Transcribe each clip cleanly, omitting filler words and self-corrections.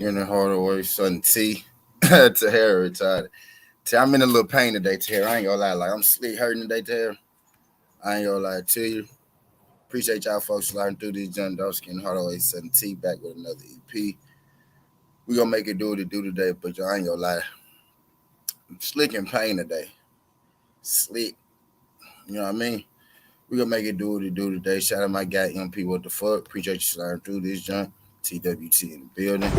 You're in the Hardaway, son T. Tahara retired. T, I'm in a little pain today, Tahara. I ain't gonna lie. Like, I'm sleep hurting today, Tahara. I ain't gonna lie to you. Appreciate y'all folks sliding through this John Dosky and Hardaway, son T back with another EP. We gonna make it do what it do today, but y'all ain't gonna lie. I'm slick in pain today. Slick. You know what I mean? We gonna make it do what it do today. Shout out my guy MP. What the fuck? Appreciate you sliding through this joint. TWT in the building.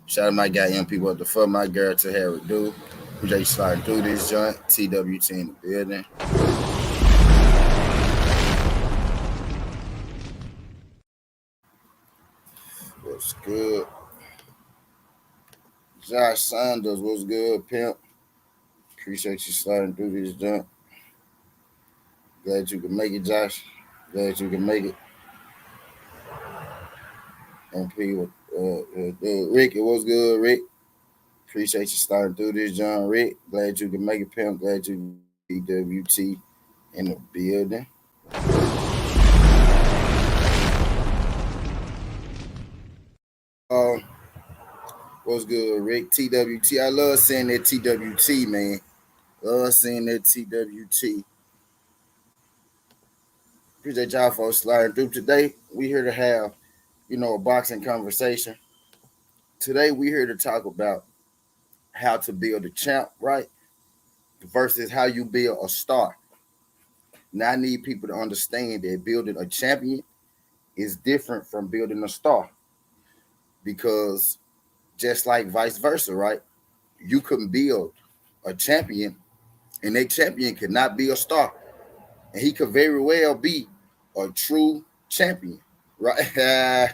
Shout out my guy MP. What the fuck? My girl Tahara do. Appreciate you sliding through this joint. TWT in the building. What's good? Josh Sanders, what's good, pimp? Appreciate you sliding through this joint. Glad you can make it, Josh. Glad you can make it. MP, Rick, it was good, Rick. Appreciate you starting through this, John Rick. Glad you can make it, pimp. Glad you can be WT in the building. What's good, Rick? TWT. I love seeing that TWT, man. Love seeing that TWT. Appreciate y'all folks sliding through. Today, we here to have, a boxing conversation. Today, we here to talk about how to build a champ, right? Versus how you build a star. Now, I need people to understand that building a champion is different from building a star. Because just like vice versa, right? You can build a champion, and that champion could not be a star. And he could very well be a true champion, right?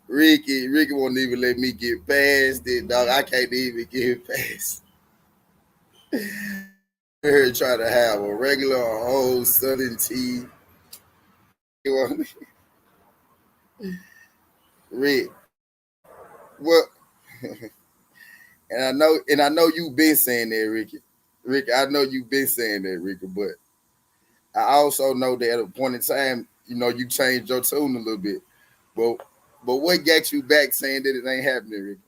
Ricky won't even let me get past it, dog. I can't even get past. We're here trying to have a regular whole Southern tea. Rick, what? and I know you've been saying that, Ricky. Ricky, I know you've been saying that, Ricky, but I also know that at a point in time, you changed your tune a little bit. But what got you back saying that it ain't happening, Ricky?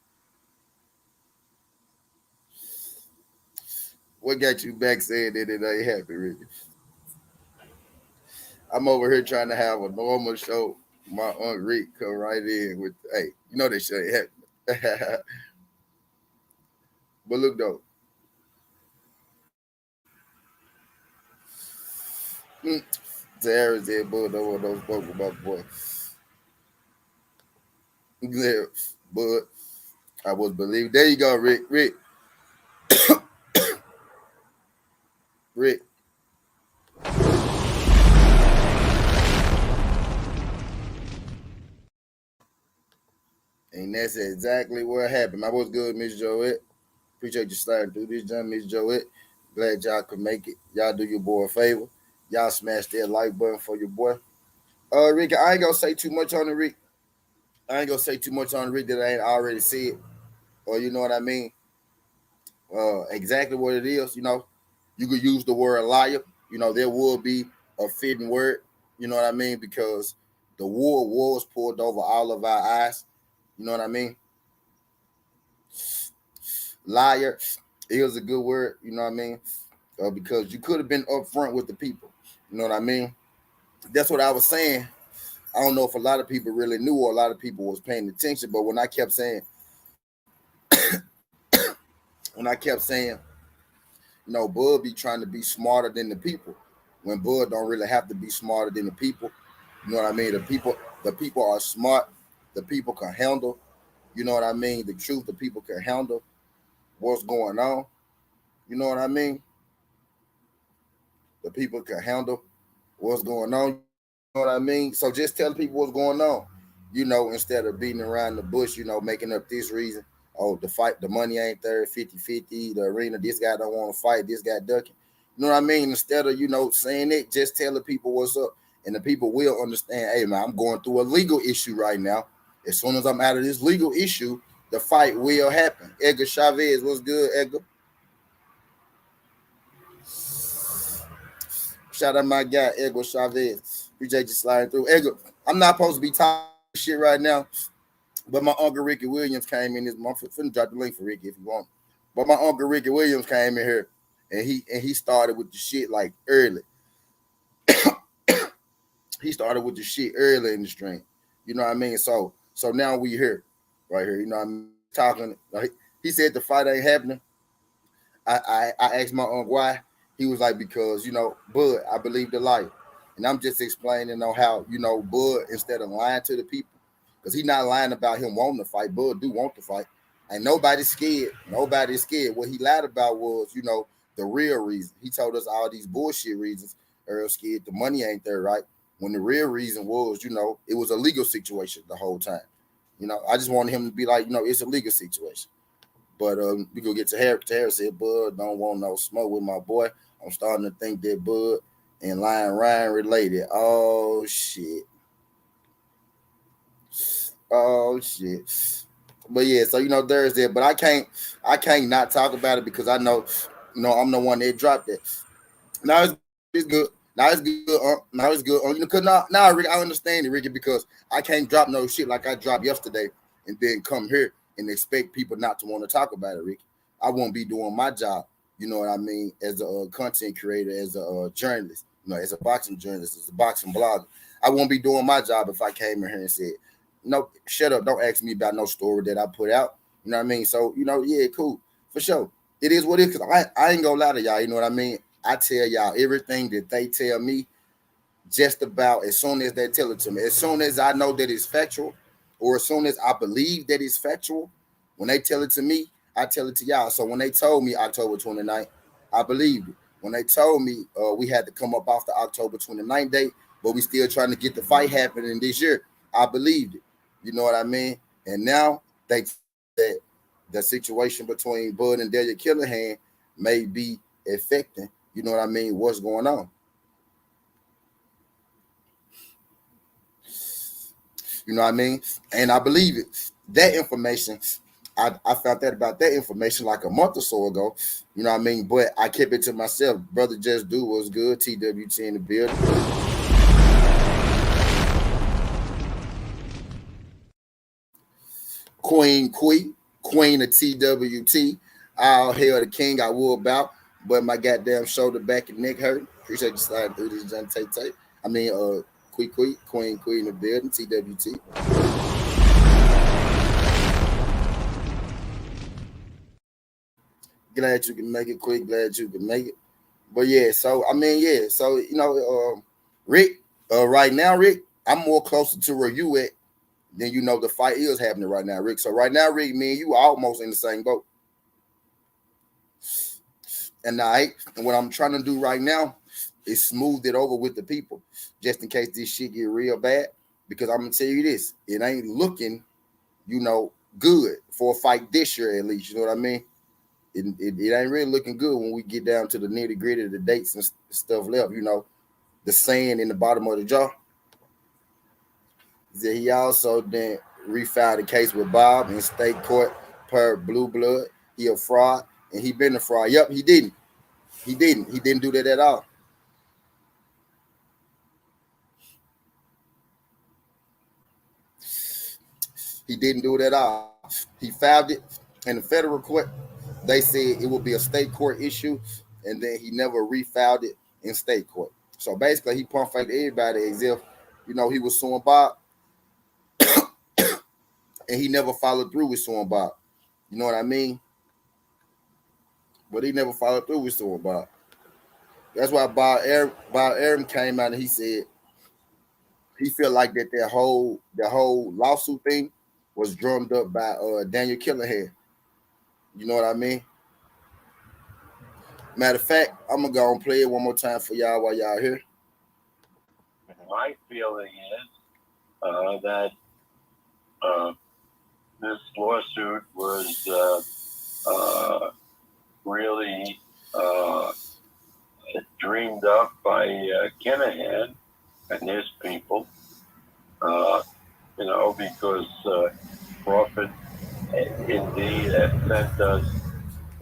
What got you back saying that it ain't happening, Ricky? I'm over here trying to have a normal show. My Aunt Rick come right in with, hey, that shit ain't happening. But look, though. Sarah's there, but no one knows spoke about the boy. There, but I was believing. There you go, Rick. Rick. And that's exactly what happened. I was good, Miss Joette. Appreciate you sliding through this, John, Miss Joette. Glad y'all could make it. Y'all do your boy a favor. Y'all smash that like button for your boy. Rick, I ain't gonna say too much on the Rick. I ain't gonna say too much on the Rick that I ain't already said. Or you know what I mean? Exactly what it is. You could use the word liar. There will be a fitting word. You know what I mean? Because the wool was poured over all of our eyes. You know what I mean? Liar is a good word. You know what I mean? Because you could have been upfront with the people. You know what I mean? That's what I was saying. I don't know if a lot of people really knew or a lot of people was paying attention, but when I kept saying, Bud be trying to be smarter than the people, when Bud don't really have to be smarter than the people. You know what I mean? The people are smart. The people can handle. You know what I mean? The truth. The people can handle what's going on. You know what I mean? The people can handle what's going on. You know what I mean? So just tell people what's going on. Instead of beating around the bush, making up this reason. Oh, the money ain't there, 50-50, the arena, this guy don't want to fight, this guy ducking. You know what I mean? Instead of, saying it, just tell the people what's up. And the people will understand, hey, man, I'm going through a legal issue right now. As soon as I'm out of this legal issue, the fight will happen. Edgar Chavez, what's good, Edgar? Shout out my guy, Edgar Chavez. Appreciate you sliding through. Edgar, I'm not supposed to be talking shit right now, but my uncle Ricky Williams came in this month. Finna drop the link for Ricky if you want. But my uncle Ricky Williams came in here and he started with the shit like early. He started with the shit early in the stream. You know what I mean? So now we here, right here. You know what I mean? Talking. Like, he said the fight ain't happening. I asked my uncle why. He was like, because, Bud, I believe the life. And I'm just explaining on how, Bud, instead of lying to the people, because he's not lying about him wanting to fight. Bud do want to fight. And nobody's scared. Nobody's scared. What he lied about was, the real reason. He told us all these bullshit reasons. Earl scared the money ain't there, right? When the real reason was, it was a legal situation the whole time. I just wanted him to be like, it's a legal situation. But we go get to Harris. Harris said, Bud, don't want no smoke with my boy. I'm starting to think that Bud and Lion Ryan related. Oh, shit. Oh, shit. But yeah, so, there's that. But I can't not talk about it because I know, I'm the one that dropped it. Now it's good. Now it's good. Now it's good. Because now, Rick, I understand it, Ricky, because I can't drop no shit like I dropped yesterday and then come here and expect people not to want to talk about it, Ricky. I won't be doing my job, you know what I mean, as a content creator, as a journalist, as a boxing journalist, as a boxing blogger. I won't be doing my job if I came in here and said, no, shut up, don't ask me about no story that I put out, you know what I mean? So, yeah, cool, for sure. It is what it is, because I ain't gonna lie to y'all, you know what I mean? I tell y'all everything that they tell me just about as soon as they tell it to me. As soon as I know that it's factual, or as soon as I believe that it's factual, when they tell it to me, I tell it to y'all. So when they told me October 29th, I believed it. When they told me we had to come up off the October 29th date, but we still trying to get the fight happening this year, I believed it. You know what I mean? And now they that the situation between Bud and Delia Killihan may be affecting, you know what I mean, what's going on. You know what I mean? And I believe it. That information, I found that about that information like a month or so ago. You know what I mean? But I kept it to myself. Brother Just Do was good. TWT in the building. Queen of TWT. All hail the king. I will about, but my goddamn shoulder, back, and neck hurt. Appreciate you sliding through this, John Tate. I mean, Queen in the building. TWT. Glad you can make it quick. Glad you can make it. But yeah, so I mean, yeah, so Rick, right now, Rick, I'm more closer to where you at than the fight is happening right now, Rick. So right now, Rick, me and you are almost in the same boat. And what I'm trying to do right now is smooth it over with the people, just in case this shit get real bad. Because I'm gonna tell you this, it ain't looking, good for a fight this year at least. You know what I mean? It ain't really looking good when we get down to the nitty gritty of the dates and stuff left. The sand in the bottom of the jaw. That he also then refiled the case with Bob in state court per Blue Blood. He a fraud, and he been a fraud. Yep, he didn't. He didn't do that at all. He didn't do it at all. He filed it in the federal court. They said it would be a state court issue, and then he never refiled it in state court. So basically, he pump faked everybody as if, he was suing Bob, and he never followed through with suing Bob. You know what I mean? But he never followed through with suing Bob. That's why Bob Arum came out and he said he felt like that whole lawsuit thing was drummed up by Daniel Killihan. You know what I mean? Matter of fact, I'm gonna go and play it one more time for y'all while y'all here. My feeling is that this lawsuit was really dreamed up by Kinahan and his people, because Crawford indeed had sent us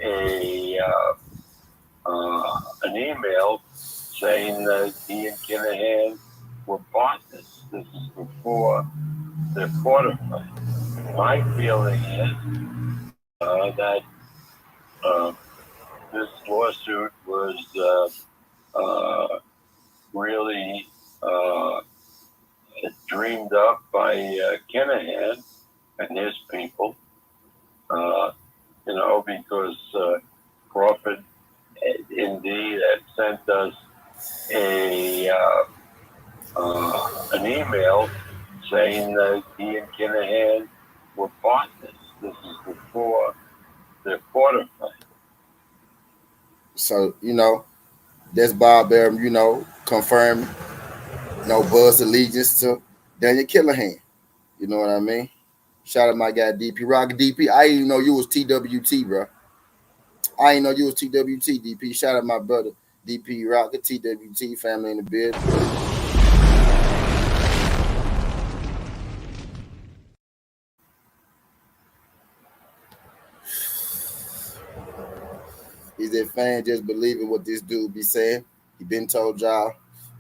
an email saying that he and Kinahan were partners. This is before the fortified. My feeling is that uh, this lawsuit was really dreamed up by Kinahan and his people, because Crawford indeed had sent us a an email saying that he and Kinahan were partners. This is before they're fortified. So, that's Bob Arum, confirming, Buzz allegiance to Daniel Killahan. You know what I mean? Shout out my guy DP Rock. DP, I didn't even know you was TWT, bro. I didn't know you was TWT, DP. Shout out my brother DP Rock, the TWT family in the bed. Is that fan just believing what this dude be saying? He been told y'all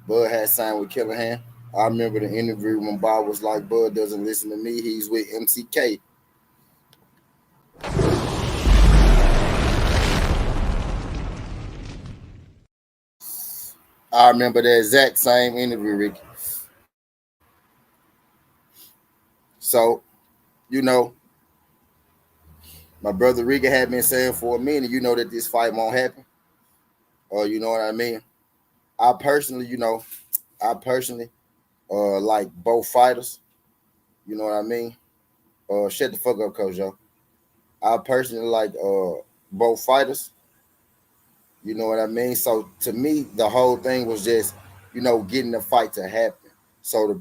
Bud had signed with Killahan. I remember the interview when Bob was like, Bud doesn't listen to me. He's with MCK. I remember the exact same interview, Ricky. So, you know, my brother Ricky had been saying for a minute, that this fight won't happen. Or you know what I mean? I personally, like both fighters. You know what I mean? Shut the fuck up, Coach Joe. I personally like both fighters. You know what I mean? So to me, the whole thing was just, getting the fight to happen. So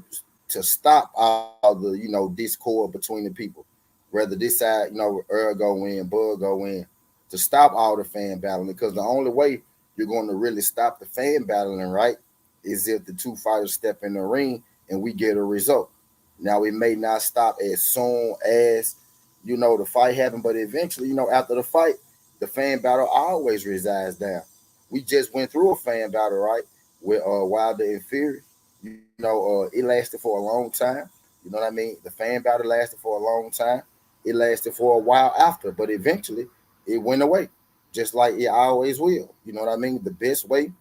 to stop all the, discord between the people, whether this side, Earl go in, Bud go in, to stop all the fan battling. Because the only way you're going to really stop the fan battling, right, is if the two fighters step in the ring and we get a result. Now it may not stop as soon as, the fight happened, but eventually, after the fight, the fan battle always resides down. We just went through a fan battle, right? With Wilder and Fury. It lasted for a long time. You know what I mean? The fan battle lasted for a long time. It lasted for a while after, but eventually it went away. Just like it always will. You know what I mean? The best way,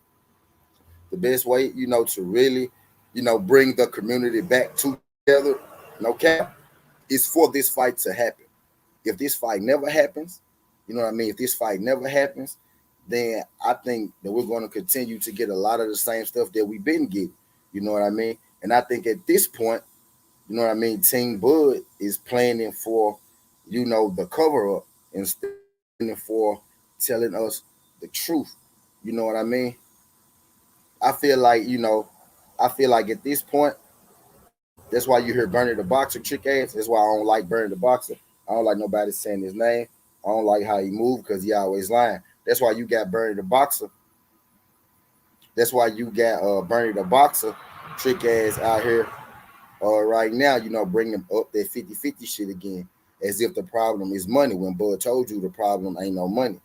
to really, bring the community back together, no cap, is for this fight to happen. If this fight never happens, you know what I mean? If this fight never happens, then I think that we're going to continue to get a lot of the same stuff that we've been getting. You know what I mean? And I think at this point, you know what I mean, Team Bud is planning for, the cover up instead of for telling us the truth. You know what I mean? I feel like, at this point, that's why you hear Bernie the Boxer trick ass. That's why I don't like Bernie the Boxer. I don't like nobody saying his name. I don't like how he move because he always lying. That's why you got Bernie the Boxer. That's why you got Bernie the Boxer trick ass out here right now, bringing up that 50-50 shit again, as if the problem is money when Bud told you the problem ain't no money.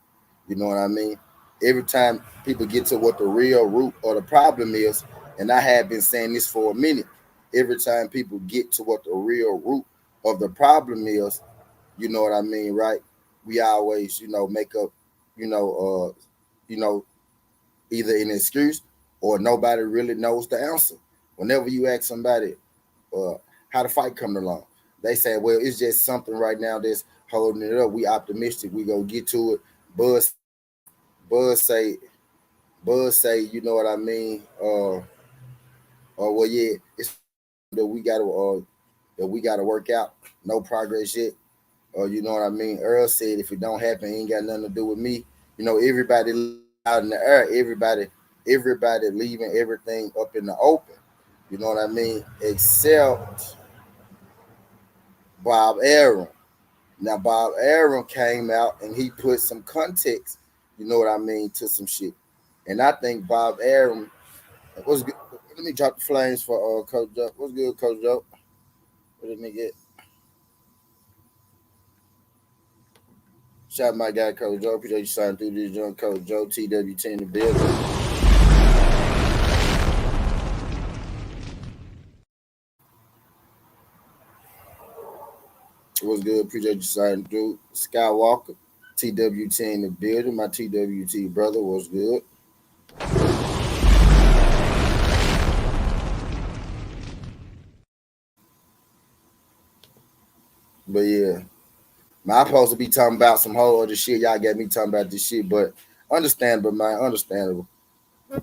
You know what I mean? Every time people get to what the real root or the problem is, and I have been saying this for a minute, every time people get to what the real root of the problem is, you know what I mean, right? We always, make up, you know, you know, either an excuse or nobody really knows the answer. Whenever you ask somebody uh, how the fight coming along, they say, well, it's just something right now that's holding it up. We optimistic. We gonna get to it. Buzz, Buzz say, you know what I mean? Well, yeah, it's that we gotta work out. No progress yet. You know what I mean? Earl said, if it don't happen, it ain't got nothing to do with me. Everybody out in the air, everybody leaving everything up in the open. You know what I mean? Except Bob Arum. Now Bob Arum came out and he put some context, you know what I mean, to some shit. And I think Bob Arum was good. Let me drop the flames for Coach Joe. What's good, Coach Joe? What did me get? Shout out my guy, Coach Joe. Appreciate you signing through this young Coach Joe, TWT in the building. What's good? Appreciate you signing through. Skywalker, TWT in the building. My TWT brother, what's good? But yeah, man, I'm supposed to be talking about some whole other shit. Y'all got me talking about this shit, but understandable, man, understandable.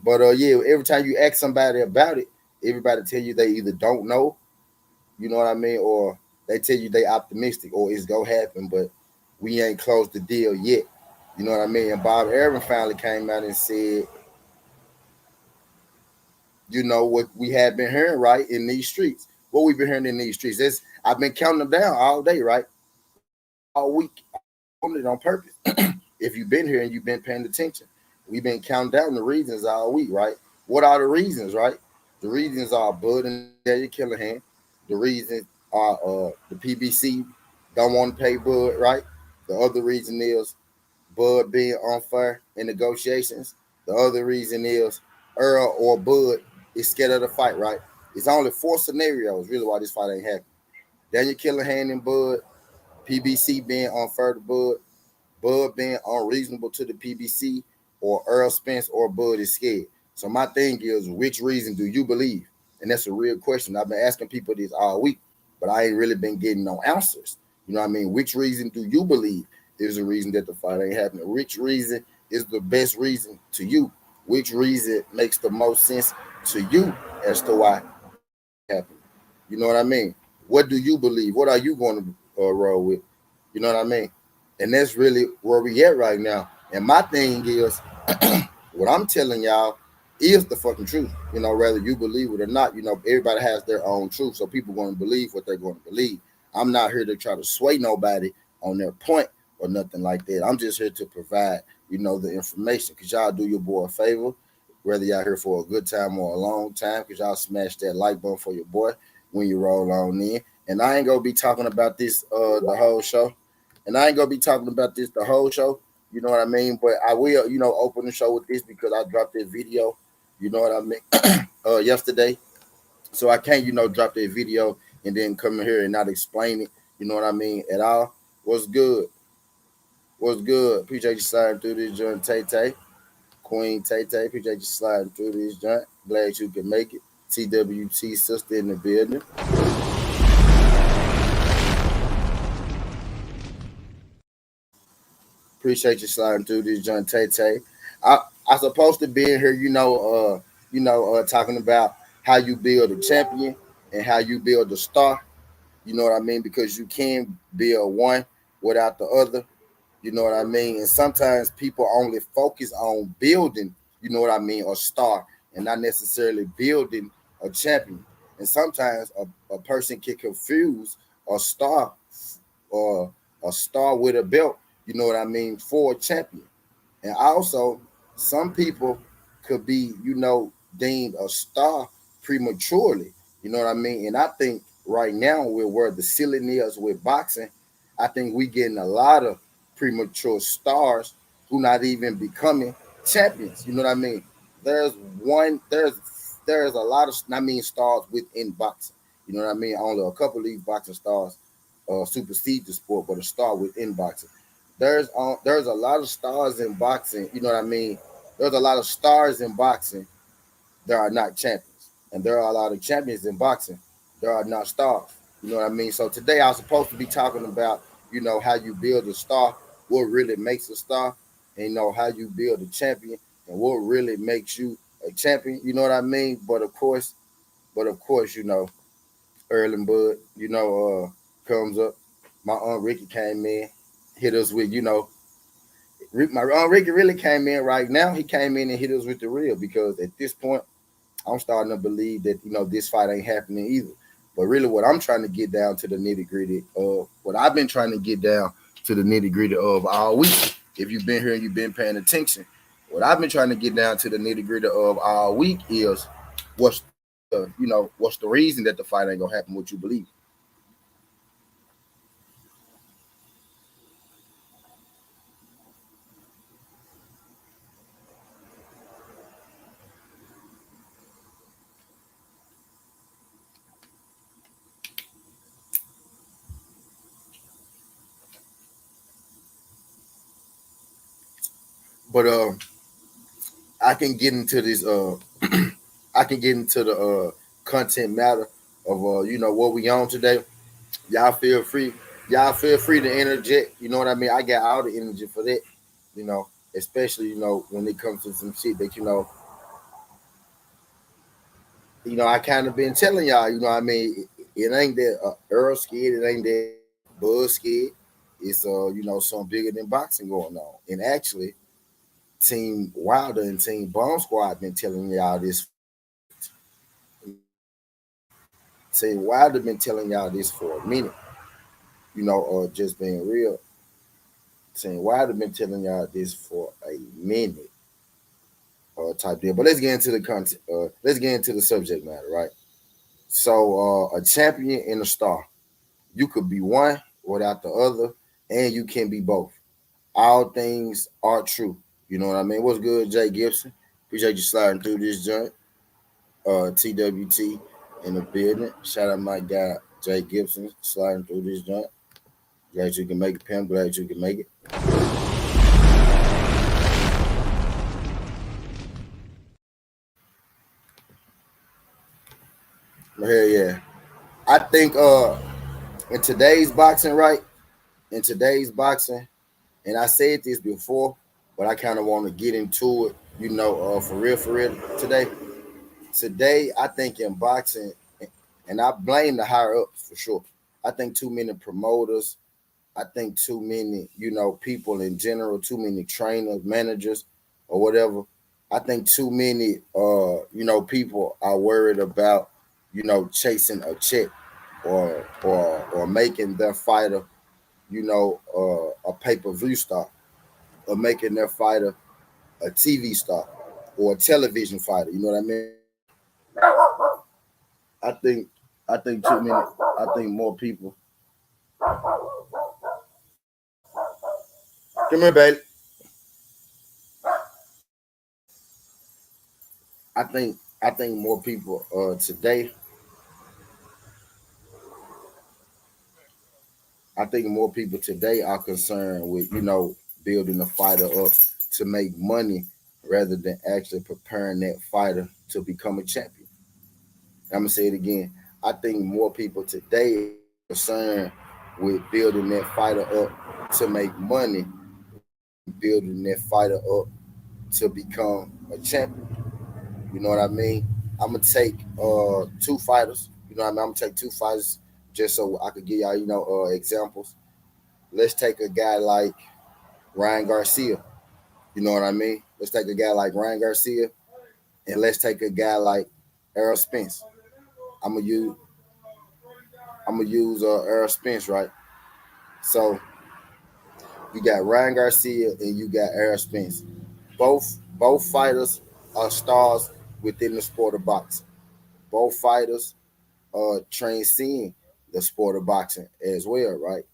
But yeah, every time you ask somebody about it, everybody tell you they either don't know, you know what I mean, or they tell you they optimistic or it's gonna happen, but we ain't closed the deal yet. You know what I mean? And Bob Aaron finally came out and said, you know, what we have been hearing right in these streets. What we've been hearing in these streets. I've been counting them down all day, right? All week. I'm doing it on purpose. If you've been here and you've been paying attention, we've been counting down the reasons all week, right? What are the reasons, right? The reasons are Bud and Daniel Callahan. The reasons are the PBC don't want to pay Bud, right? The other reason is Bud being unfair in negotiations. The other reason is Earl or Bud is scared of the fight, right? It's only four scenarios really why this fight ain't happening. Daniel Callahan and Bud, PBC being unfair to Bud, Bud being unreasonable to the PBC, or Earl Spence or Bud is scared. So my thing is, which reason do you believe? And that's a real question. I've been asking people this all week, but I ain't really been getting no answers. You know what I mean? Which reason do you believe is the reason that the fight ain't happening? Which reason is the best reason to you? Which reason makes the most sense to you as to why it happened? You know what I mean? What do you believe? What are you going to roll with? You know what I mean? And that's really where we at right now. And my thing is, what I'm telling y'all is the fucking truth. You know, whether you believe it or not, you know, everybody has their own truth. So people going to believe what they're going to believe. I'm not here to try to sway nobody on their point or nothing like that. I'm just here to provide, you know, the information. Because y'all do your boy a favor, whether y'all here for a good time or a long time, because y'all smash that like button for your boy when you roll on in. And I ain't going to be talking about this the whole show. And I ain't gonna be talking about this the whole show, you know what I mean? But I will, you know, open the show with this because I dropped that video, you know what I mean, yesterday. So I can't, you know, drop that video and then come in here and not explain it, you know what I mean, at all. What's good? What's good? Appreciate you sliding through this joint, Tay Tay. Queen Tay Tay, appreciate you sliding through this joint. Glad you can make it. TWT sister in the building. Appreciate you sliding through this joint, Tay Tay. I I supposed to be in here, talking about how you build a champion and how you build a star. You know what I mean? Because you can build one without the other. You know what I mean? And sometimes people only focus on building, you know what I mean, a star and not necessarily building a champion. And sometimes a person can confuse a star or a star with a belt, you know what I mean, for a champion. And also, some people could be, you know, deemed a star prematurely. You know what I mean? And I think right now, with where the ceiling is with boxing, I think we getting a lot of premature stars who not even becoming champions. You know what I mean? There's one, there's a lot of, I mean, stars within boxing. You know what I mean? Only a couple of these boxing stars supersede the sport, but a star within boxing. There's a lot of stars in boxing. You know what I mean? There's a lot of stars in boxing. There are not champions, and there are a lot of champions in boxing. There are not stars. You know what I mean? So today I was supposed to be talking about, you know, how you build a star, what really makes a star, and you know how you build a champion, and what really makes you a champion. You know what I mean? But of course, you know, Earl and Bud, you know, comes up. My aunt Ricky came in, hit us with, you know, my aunt Ricky really came in right now. He came in and hit us with the real because at this point, I'm starting to believe that, you know, this fight ain't happening either. But really, what I'm trying to get down to the nitty gritty of what I've been trying to get down to the nitty gritty of all week. If you've been here and you've been paying attention, what I've been trying to get down to the nitty gritty of all week is what's the reason that the fight ain't gonna happen? What you believe? But I can get into this. I can get into the content matter of what we on today. Y'all feel free. Y'all feel free to interject. You know what I mean? I got all the energy for that. You know, especially when it comes to some shit that I kind of been telling y'all. You know what I mean? It ain't that Earl scared. It ain't that Buzz scared. It's something bigger than boxing going on. And actually, Team Wilder and Team Bomb Squad been telling y'all this. Team Wilder been telling y'all this for a minute. Just being real. Team Wilder been telling y'all this for a minute. Type deal. But let's get into the content. Let's get into the subject matter, right? So, a champion and a star. You could be one without the other, and you can be both. All things are true. You know what I mean? What's good, Jay Gibson? Appreciate you sliding through this joint. TWT in the building. Shout out my guy Jay Gibson sliding through this joint. Glad you can make it, Pam. Glad you can make it. Hell yeah. I think in today's boxing, right? In today's boxing, and I said this before, but I kind of want to get into it, for real today. Today, I think in boxing, and I blame the higher ups for sure. I think too many promoters, I think too many, people in general, too many trainers, managers, or whatever. I think too many, people are worried about, chasing a check or making their fighter, a pay per view star, or making their fighter a TV star or a television fighter. You know what I mean? I think I think too many. I think more people. Come here, baby. I think more people today. I think more people today are concerned with building a fighter up to make money rather than actually preparing that fighter to become a champion. I'm gonna say it again. I think more people today are concerned with building that fighter up to make money, building that fighter up to become a champion. You know what I mean? I'm gonna take two fighters. You know what I mean? I'm gonna take two fighters just so I could give y'all examples. Let's take a guy like Ryan Garcia. You know what I mean? Let's take a guy like Ryan Garcia, and let's take a guy like Errol Spence. I'm gonna use Errol Spence, right? So you got Ryan Garcia and you got Errol Spence. Both fighters are stars within the sport of boxing. Both fighters transcend the sport of boxing as well, right?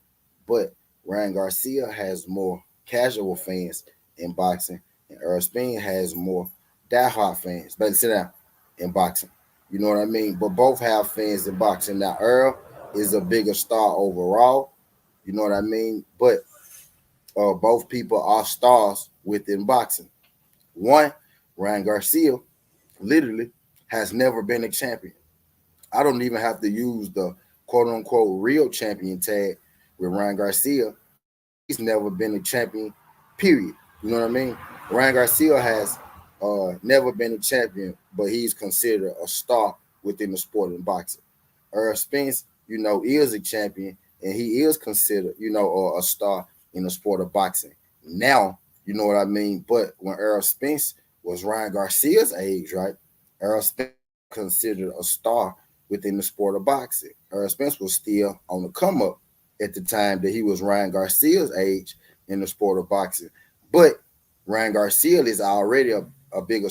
But Ryan Garcia has more casual fans in boxing, and Errol Spence has more diehard fans. But sit down in boxing. You know what I mean? But both have fans in boxing. Now Earl is a bigger star overall. You know what I mean? But both people are stars within boxing. One, Ryan Garcia, literally has never been a champion. I don't even have to use the quote unquote real champion tag with Ryan Garcia. He's never been a champion, period. You know what I mean? Ryan Garcia has never been a champion, but he's considered a star within the sport of boxing. Earl Spence, is a champion and he is considered, a star in the sport of boxing. Now, you know what I mean? But when Earl Spence was Ryan Garcia's age, right? Earl Spence considered a star within the sport of boxing. Earl Spence was still on the come up at the time that he was Ryan Garcia's age in the sport of boxing. But Ryan Garcia is already a bigger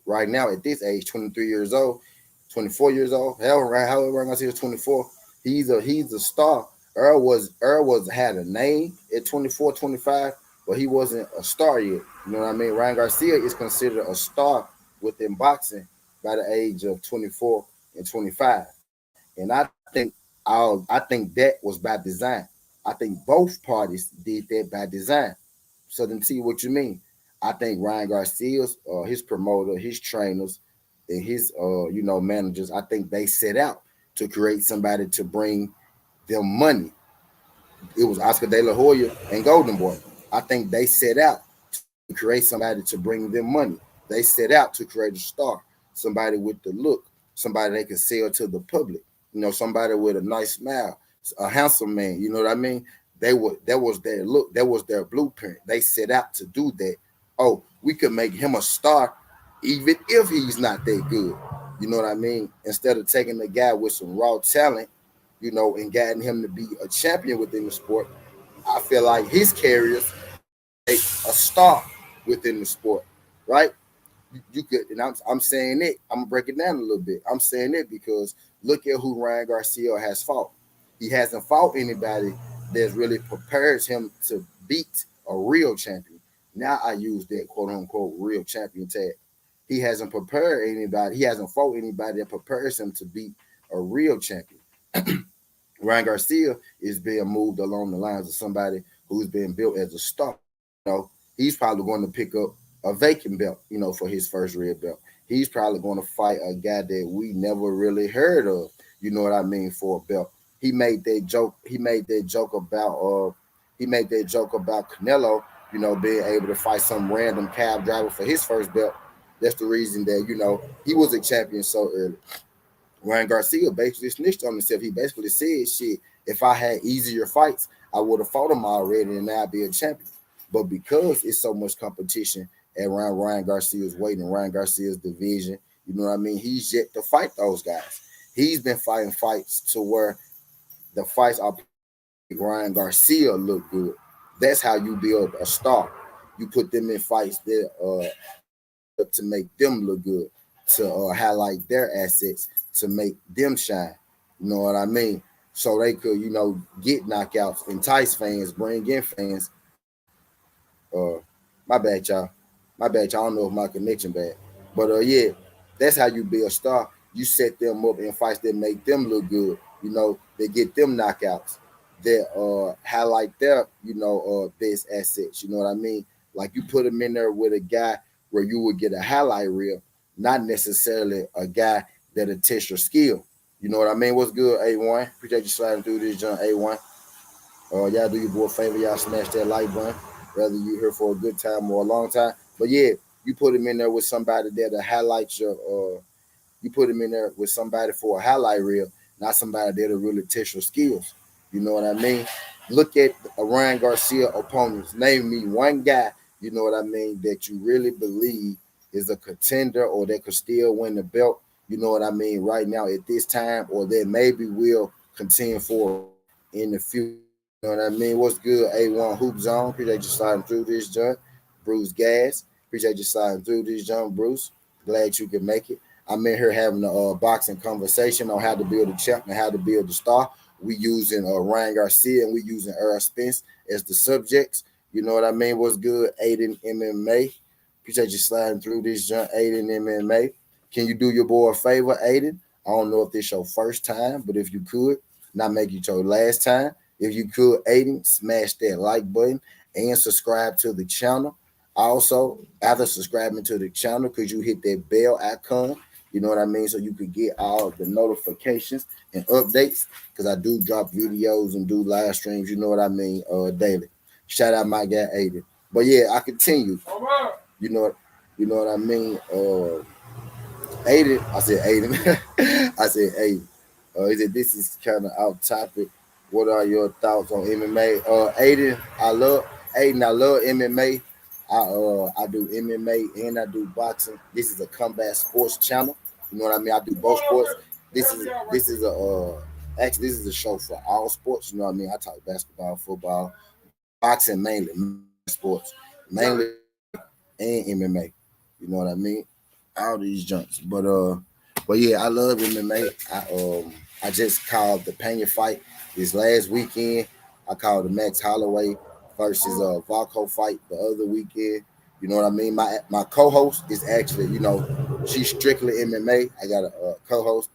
right now at this age, 23 years old, 24 years old. However Ryan Garcia is 24. He's a star. Earl had a name at 24, 25, but he wasn't a star yet. You know what I mean? Ryan Garcia is considered a star within boxing by the age of 24 and 25. And I think that was by design. I think both parties did that by design. So then see what you mean. I think Ryan Garcia's, his promoter, his trainers, and his managers, I think they set out to create somebody to bring them money. It was Oscar De La Hoya and Golden Boy. I think they set out to create somebody to bring them money. They set out to create a star, somebody with the look, somebody they can sell to the public. Somebody with a nice smile, a handsome man. You know what I mean? That was their look. That was their blueprint. They set out to do that. Oh, we could make him a star, even if he's not that good. You know what I mean? Instead of taking the guy with some raw talent, and guiding him to be a champion within the sport, I feel like his carriers make a star within the sport, right? You could, and I'm saying it. I'm gonna break it down a little bit. I'm saying it because look at who Ryan Garcia has fought. He hasn't fought anybody that's really prepares him to beat a real champion. Now I use that quote unquote real champion tag. He hasn't prepared anybody. He hasn't fought anybody that prepares him to beat a real champion. Ryan Garcia is being moved along the lines of somebody who's been built as a star. He's probably going to pick up a vacant belt, for his first red belt. He's probably going to fight a guy that we never really heard of, you know what I mean, for a belt. He made that joke. He made that joke about Canelo, being able to fight some random cab driver for his first belt. That's the reason that, he was a champion so early. Ryan Garcia basically snitched on himself. He basically said, shit, if I had easier fights, I would have fought him already and now I'd be a champion. But because it's so much competition around Ryan Garcia's weight and Ryan Garcia's division, you know what I mean? He's yet to fight those guys. He's been fighting fights to where the fights are Ryan Garcia look good. That's how you build a star. You put them in fights that to make them look good, to highlight their assets, to make them shine. You know what I mean? So they could, get knockouts, entice fans, bring in fans. My bad, y'all. My bad, y'all. I don't know if my connection bad, but yeah, that's how you be a star. You set them up in fights that make them look good. They get them knockouts. That highlight their, best assets. You know what I mean? Like you put them in there with a guy where you would get a highlight reel, not necessarily a guy that'll test your skill. You know what I mean? What's good, A1? Appreciate you sliding through this, John A1. Y'all do your boy a favor, y'all smash that like button, whether you here for a good time or a long time. But yeah, you put him in there with somebody that'll highlight your you put him in there with somebody for a highlight reel, not somebody that'll really test your skills. You know what I mean? Look at Ryan Garcia opponents. Name me one guy, you know what I mean, that you really believe is a contender or that could still win the belt, you know what I mean, right now at this time, or that maybe will contend for in the future. You know what I mean? What's good, A1 Hoop Zone? Appreciate you sliding through this, John. Bruce Gas. Appreciate you sliding through this, John Bruce. Glad you can make it. I'm in here having a boxing conversation on how to build a champ and how to build a star. We using Ryan Garcia and we using Earl Spence as the subjects. You know what I mean? What's good, Aiden MMA? Appreciate you sliding through this, John. Aiden MMA. Can you do your boy a favor, Aiden? I don't know if this your first time, but if you could, not make it your last time. If you could, Aiden, smash that like button and subscribe to the channel. Also, after subscribing to the channel, could you hit that bell icon? You know what I mean? So you could get all the notifications and updates because I do drop videos and do live streams, you know what I mean, daily. Shout out my guy Aiden. But yeah, I continue. You know, you know what I mean? Aiden, I said Aiden. I said Aiden. He said this is kind of out topic. What are your thoughts on MMA? Aiden, I love MMA. I do MMA and I do boxing. This is a combat sports channel. You know what I mean? I do both sports. This is actually this is a show for all sports. You know what I mean? I talk basketball, football, boxing mainly sports, mainly and MMA. You know what I mean? All these junks. But yeah, I love MMA. I just called the Pena fight this last weekend. I called the Max Holloway versus Valco fight the other weekend. You know what I mean? My co-host is actually, she's strictly MMA. I got a co-host.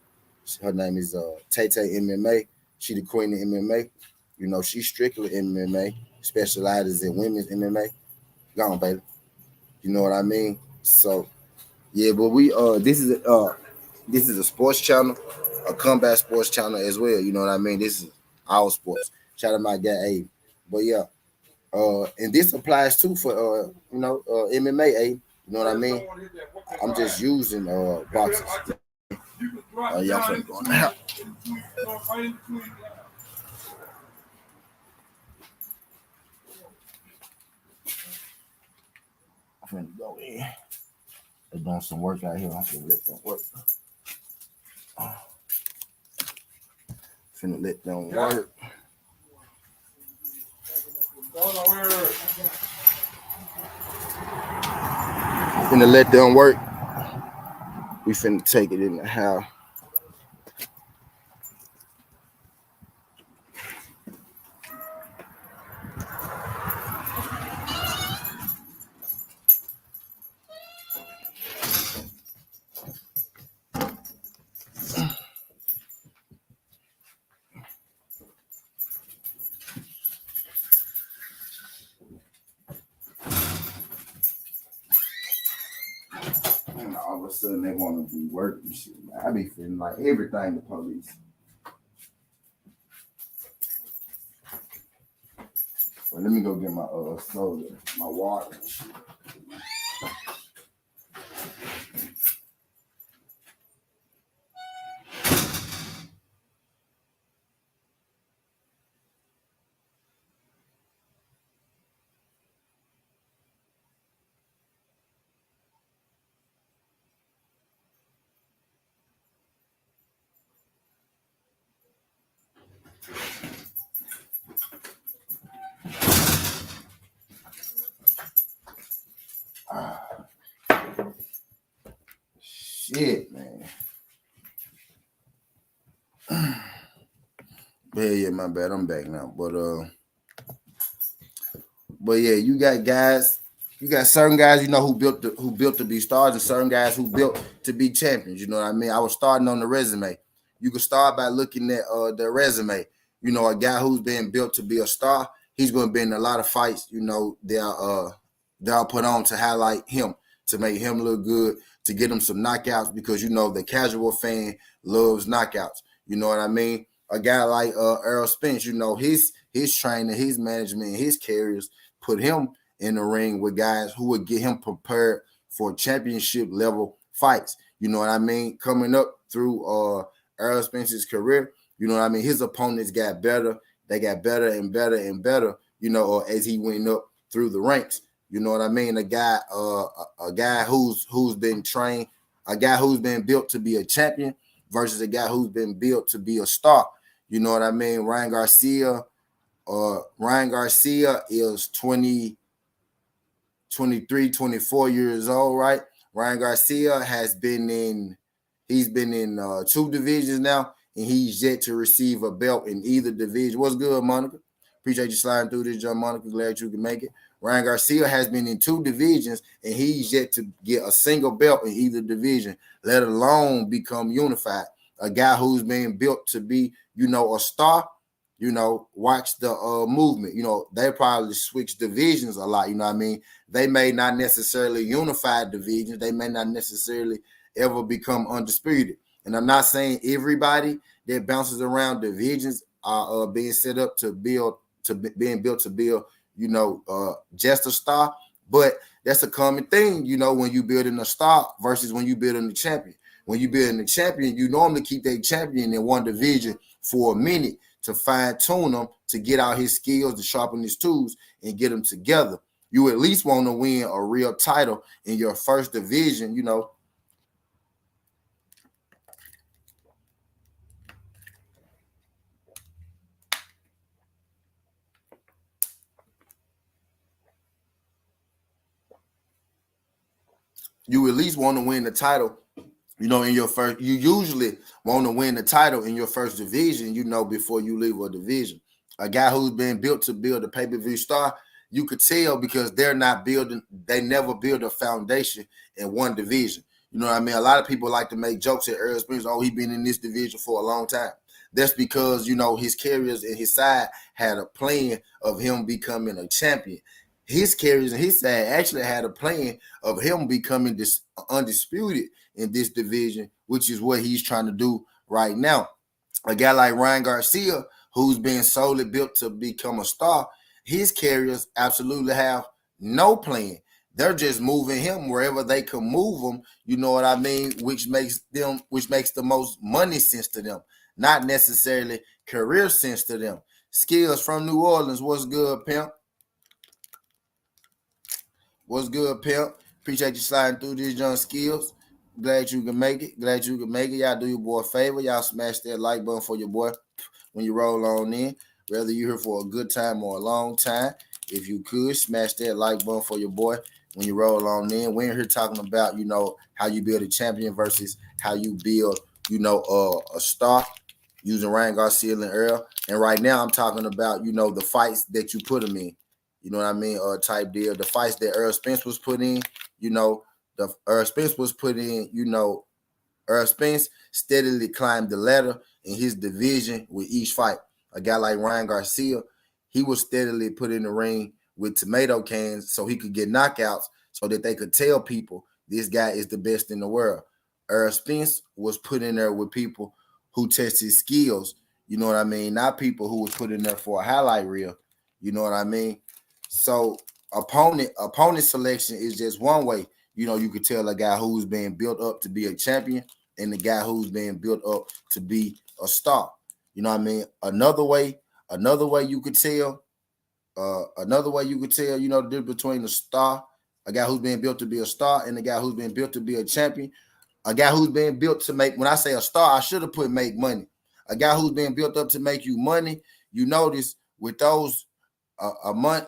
Her name is Tay Tay MMA. She the queen of MMA. She's strictly MMA, specializes in women's MMA. Go on, baby. You know what I mean? So yeah, but we this is a sports channel, a combat sports channel as well. You know what I mean? This is our sports. Shout out my guy Abe. But yeah, and this applies too for MMA. You know what I mean? I'm just using boxes. Y'all finna go now. I'm finna go in. They're doing some work out here. I'm finna let them work. Finna let them work. Finna let them work. We finna take it in the house. And all of a sudden they want to do work and shit. I be feeling like everything the police. Well, let me go get my soda, my water and shit. Shit, man. Yeah, my bad. I'm back now. But yeah, you got guys, you got certain guys, you know, who built to be stars, and certain guys who built to be champions. You know what I mean? I was starting on the resume. You can start by looking at the resume. You know, a guy who's been built to be a star, he's going to be in a lot of fights. You know, they'll put on to highlight him, to make him look good, to get him some knockouts, because you know the casual fan loves knockouts. You know what I mean? A guy like Earl Spence, you know, his training, his management, his carriers put him in the ring with guys who would get him prepared for championship level fights. You know what I mean? Coming up through Earl Spence's career, you know what I mean? His opponents got better. They got better and better and better, you know, as he went up through the ranks. You know what I mean? A guy who's been trained, a guy who's been built to be a champion versus a guy who's been built to be a star. You know what I mean? Ryan Garcia is 23, 24 years old, right? Ryan Garcia he's been in two divisions now, and he's yet to receive a belt in either division. What's good, Monica? Appreciate you sliding through this, John Monica. Glad you can make it. Ryan Garcia has been in two divisions, and he's yet to get a single belt in either division, let alone become unified. A guy who's been built to be, you know, a star. You know, watch the movement. You know, they probably switch divisions a lot. You know what I mean? They may not necessarily unify divisions. They may not necessarily ever become undisputed. And I'm not saying everybody that bounces around divisions are being set up to build, being built to build, you know, just a star. But that's a common thing, you know, when you building a star versus when you building a champion. When you building a champion, you normally keep that champion in one division for a minute to fine tune him, to get out his skills, to sharpen his tools, and get them together. You at least want to win a real title in your first division, you know. You at least want to win the title, you know, in your first. You usually want to win the title in your first division, you know, before you leave a division. A guy who's been built to build a pay-per-view star, you could tell because they're not building, they never build a foundation in one division. You know what I mean? A lot of people like to make jokes at Earl Spence, oh, he's been in this division for a long time. That's because, you know, his carriers and his side had a plan of him becoming a champion. his carriers and his side actually had a plan of him becoming this undisputed in this division, which is what he's trying to do right now. A guy like Ryan Garcia, who's been solely built to become a star, his carriers absolutely have no plan. They're just moving him wherever they can move him, you know what I mean, which makes the most money sense to them, not necessarily career sense to them. Skills from New Orleans, what's good, pimp? What's good, pimp? Appreciate you sliding through these young skills. Glad you can make it. Glad you can make it. Y'all do your boy a favor. Y'all smash that like button for your boy when you roll on in. Whether you're here for a good time or a long time, if you could, smash that like button for your boy when you roll on in. We're here talking about, you know, how you build a champion versus how you build, you know, a star using Ryan Garcia and Earl. And right now I'm talking about, you know, the fights that you put them in. You know what I mean? Type deal. The fights that Earl Spence was put in, you know, Earl Spence was put in, you know, Earl Spence steadily climbed the ladder in his division with each fight. A guy like Ryan Garcia, he was steadily put in the ring with tomato cans so he could get knockouts so that they could tell people this guy is the best in the world. Earl Spence was put in there with people who test his skills, you know what I mean? Not people who was put in there for a highlight reel, you know what I mean? So opponent selection is just one way. You know, you could tell a guy who's being built up to be a champion and the guy who's being built up to be a star. You know what I mean? Another way you could tell, you know, the difference between a star, a guy who's being built to be a star, and a guy who's being built to be a champion. A guy who's being built to make, when I say a star, I should have put make money. A guy who's being built up to make you money, you notice with those a month,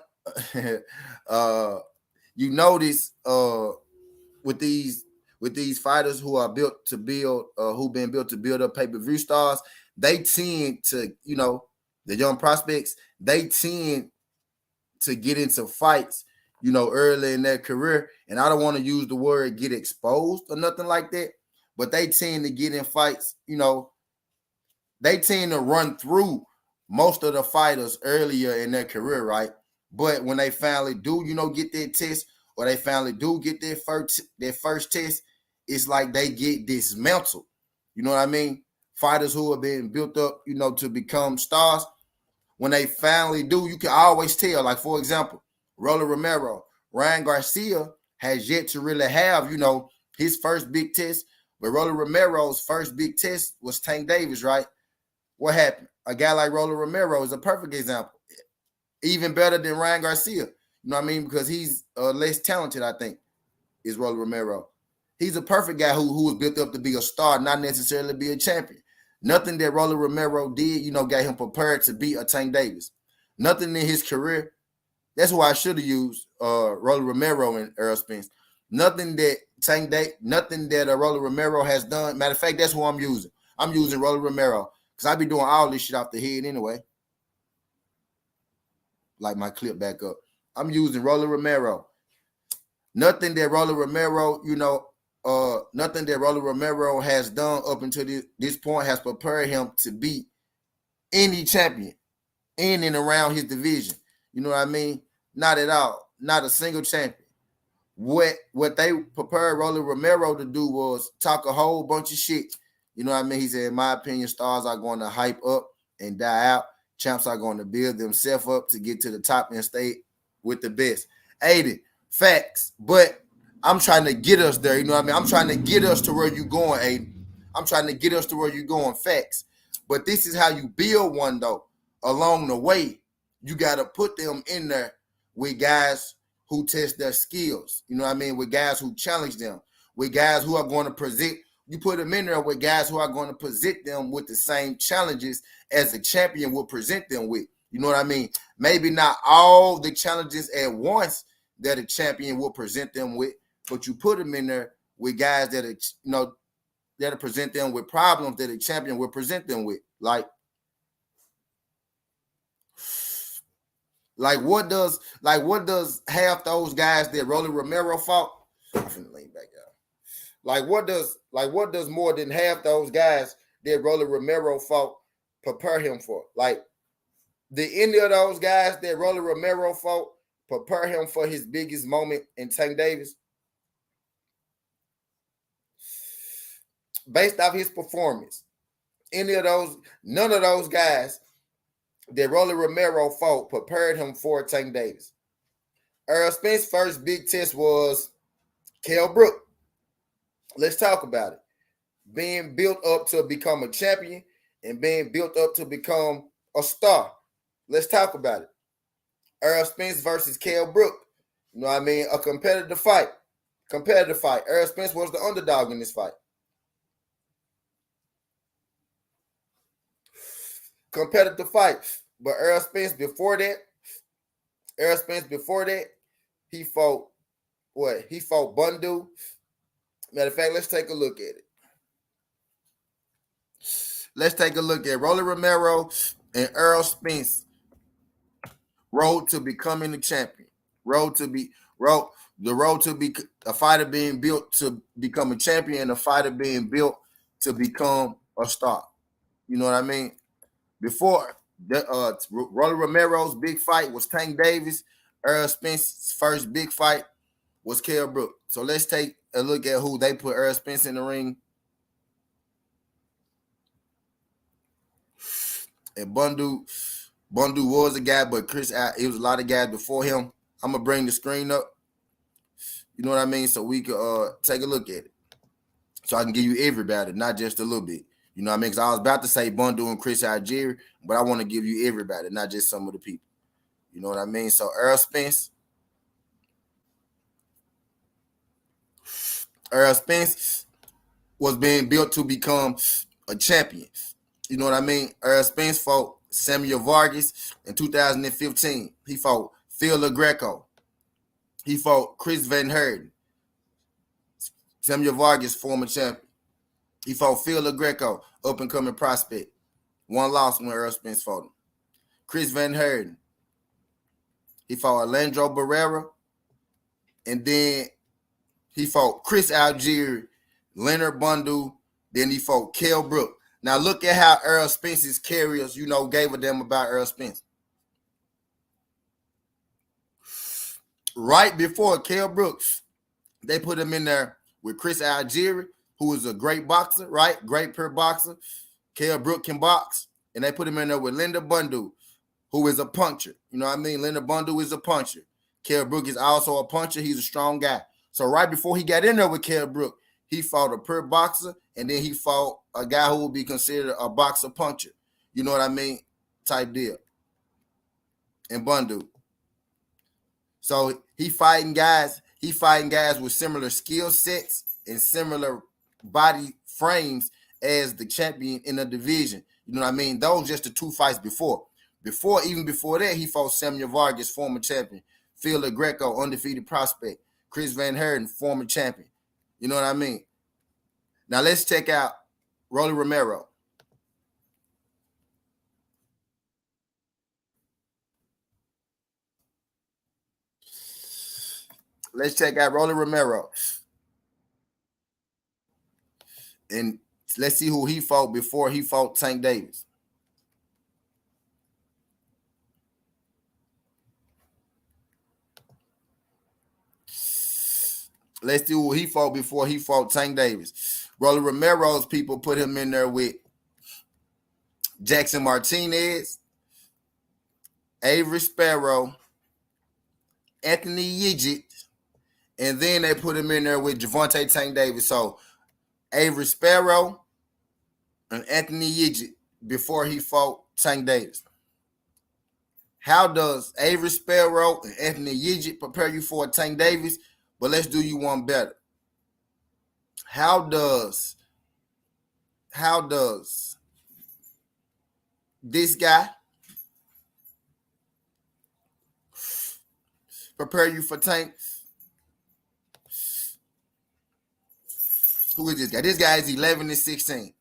you notice with these fighters who are built to build, who've been built to build up pay-per-view stars, they tend to, you know, the young prospects, they tend to get into fights, you know, early in their career. And I don't want to use the word get exposed or nothing like that, but they tend to get in fights, you know, they tend to run through most of the fighters earlier in their career, right? But when they finally do, you know, get their test, or they finally do get their first test, it's like they get dismantled. You know what I mean? Fighters who have been built up, you know, to become stars, when they finally do, you can always tell. Like, for example, Rolly Romero, Ryan Garcia has yet to really have, you know, his first big test. But Rolly Romero's first big test was Tank Davis, right? What happened? A guy like Rolly Romero is a perfect example. Even better than Ryan Garcia. You know what I mean? Because he's less talented, I think, is Rolly Romero. He's a perfect guy who was built up to be a star, not necessarily be a champion. Nothing that Rolly Romero did, you know, got him prepared to be a Tank Davis. Nothing in his career. That's why I should have used Rolly Romero and Earl Spence. Nothing that Rolly Romero has done. Matter of fact, that's who I'm using. I'm using Rolly Romero because I be doing all this shit off the head anyway. Like my clip back up. I'm using Rolly Romero. Nothing that Rolly Romero, you know, nothing that Rolly Romero has done up until this point has prepared him to be any champion in and around his division. You know what I mean? Not at all. Not a single champion. What they prepared Rolly Romero to do was talk a whole bunch of shit. You know what I mean? He said, in my opinion, stars are going to hype up and die out. Champs are going to build themselves up to get to the top and stay with the best. Aiden, facts. But I'm trying to get us there. You know what I mean? I'm trying to get us to where you're going, Aiden. I'm trying to get us to where you're going, facts. But this is how you build one, though. Along the way, you got to put them in there with guys who test their skills. You know what I mean? With guys who challenge them. With guys who are going to present. You put them in there with guys who are going to present them with the same challenges as a champion will present them with. You know what I mean? Maybe not all the challenges at once that a champion will present them with, but you put them in there with guys that are, you know, that'll present them with problems that a champion will present them with. Like what does half those guys that Rolly Romero fought? I'm finna lean back out. Like what does more than half those guys that Rolly Romero fought prepare him for? Like, did any of those guys that Rolly Romero fought prepare him for his biggest moment in Tank Davis? Based off his performance, none of those guys that Rolly Romero fought prepared him for Tank Davis. Earl Spence's first big test was Kell Brook. Let's talk about it. Being built up to become a champion and being built up to become a star. Let's talk about it. Earl Spence versus Kell Brook. You know what I mean? A competitive fight. Earl Spence was the underdog in this fight. Competitive fight. But Earl Spence before that, he fought what? He fought Bundu. Matter of fact, let's take a look at it. Let's take a look at Rolly Romero and Earl Spence. Road to becoming the champion. The road to be a fighter being built to become a champion and a fighter being built to become a star. You know what I mean? Before Rolly Romero's big fight was Tank Davis. Earl Spence's first big fight was Kell Brook. So let's take a look at who they put Earl Spence in the ring. And Bundu was a guy, but it was a lot of guys before him. I'm gonna bring the screen up. You know what I mean? So we can take a look at it. So I can give you everybody, not just a little bit. You know what I mean? Because I was about to say Bundu and Chris Algieri, but I want to give you everybody, not just some of the people. You know what I mean? So Earl Spence was being built to become a champion. You know what I mean? Earl Spence fought Samuel Vargas in 2015. He fought Phil LaGreco. He fought Chris Van Heerden. Samuel Vargas, former champion. He fought Phil LaGreco, up-and-coming prospect. One loss when Earl Spence fought him. Chris Van Heerden. He fought Orlando Barrera. And then he fought Chris Algieri, Leonard Bundu. Then he fought Kell Brook. Now look at how Earl Spence's carriers, gave a damn about Earl Spence. Right before Kell Brooks, they put him in there with Chris Algieri, who is a great boxer, right? Great pure boxer. Kell Brook can box. And they put him in there with Leonard Bundu, who is a puncher. You know what I mean? Leonard Bundu is a puncher. Kell Brook is also a puncher. He's a strong guy. So right before he got in there with Kell Brook, he fought a pure boxer, and then he fought a guy who would be considered a boxer puncher. You know what I mean? Type deal. And Bundu. So he fighting guys with similar skill sets and similar body frames as the champion in the division. You know what I mean? Those just the two fights before. Even before that, he fought Samuel Vargas, former champion. Phil LaGreco, undefeated prospect. Chris Van Heerden, former champion. You know what I mean? Now let's check out Rolly Romero. Let's check out Rolly Romero. And let's see who he fought before he fought Tank Davis. Let's see who he fought before he fought Tank Davis. Rolly Romero's people put him in there with Jackson Martinez, Avery Sparrow, Anthony Yigit, and then they put him in there with Gervonta Tank Davis. So Avery Sparrow and Anthony Yigit before he fought Tank Davis. How does Avery Sparrow and Anthony Yigit prepare you for Tank Davis? But let's do you one better. How does this guy prepare you for Tank? Who is this guy? This guy is 11-16.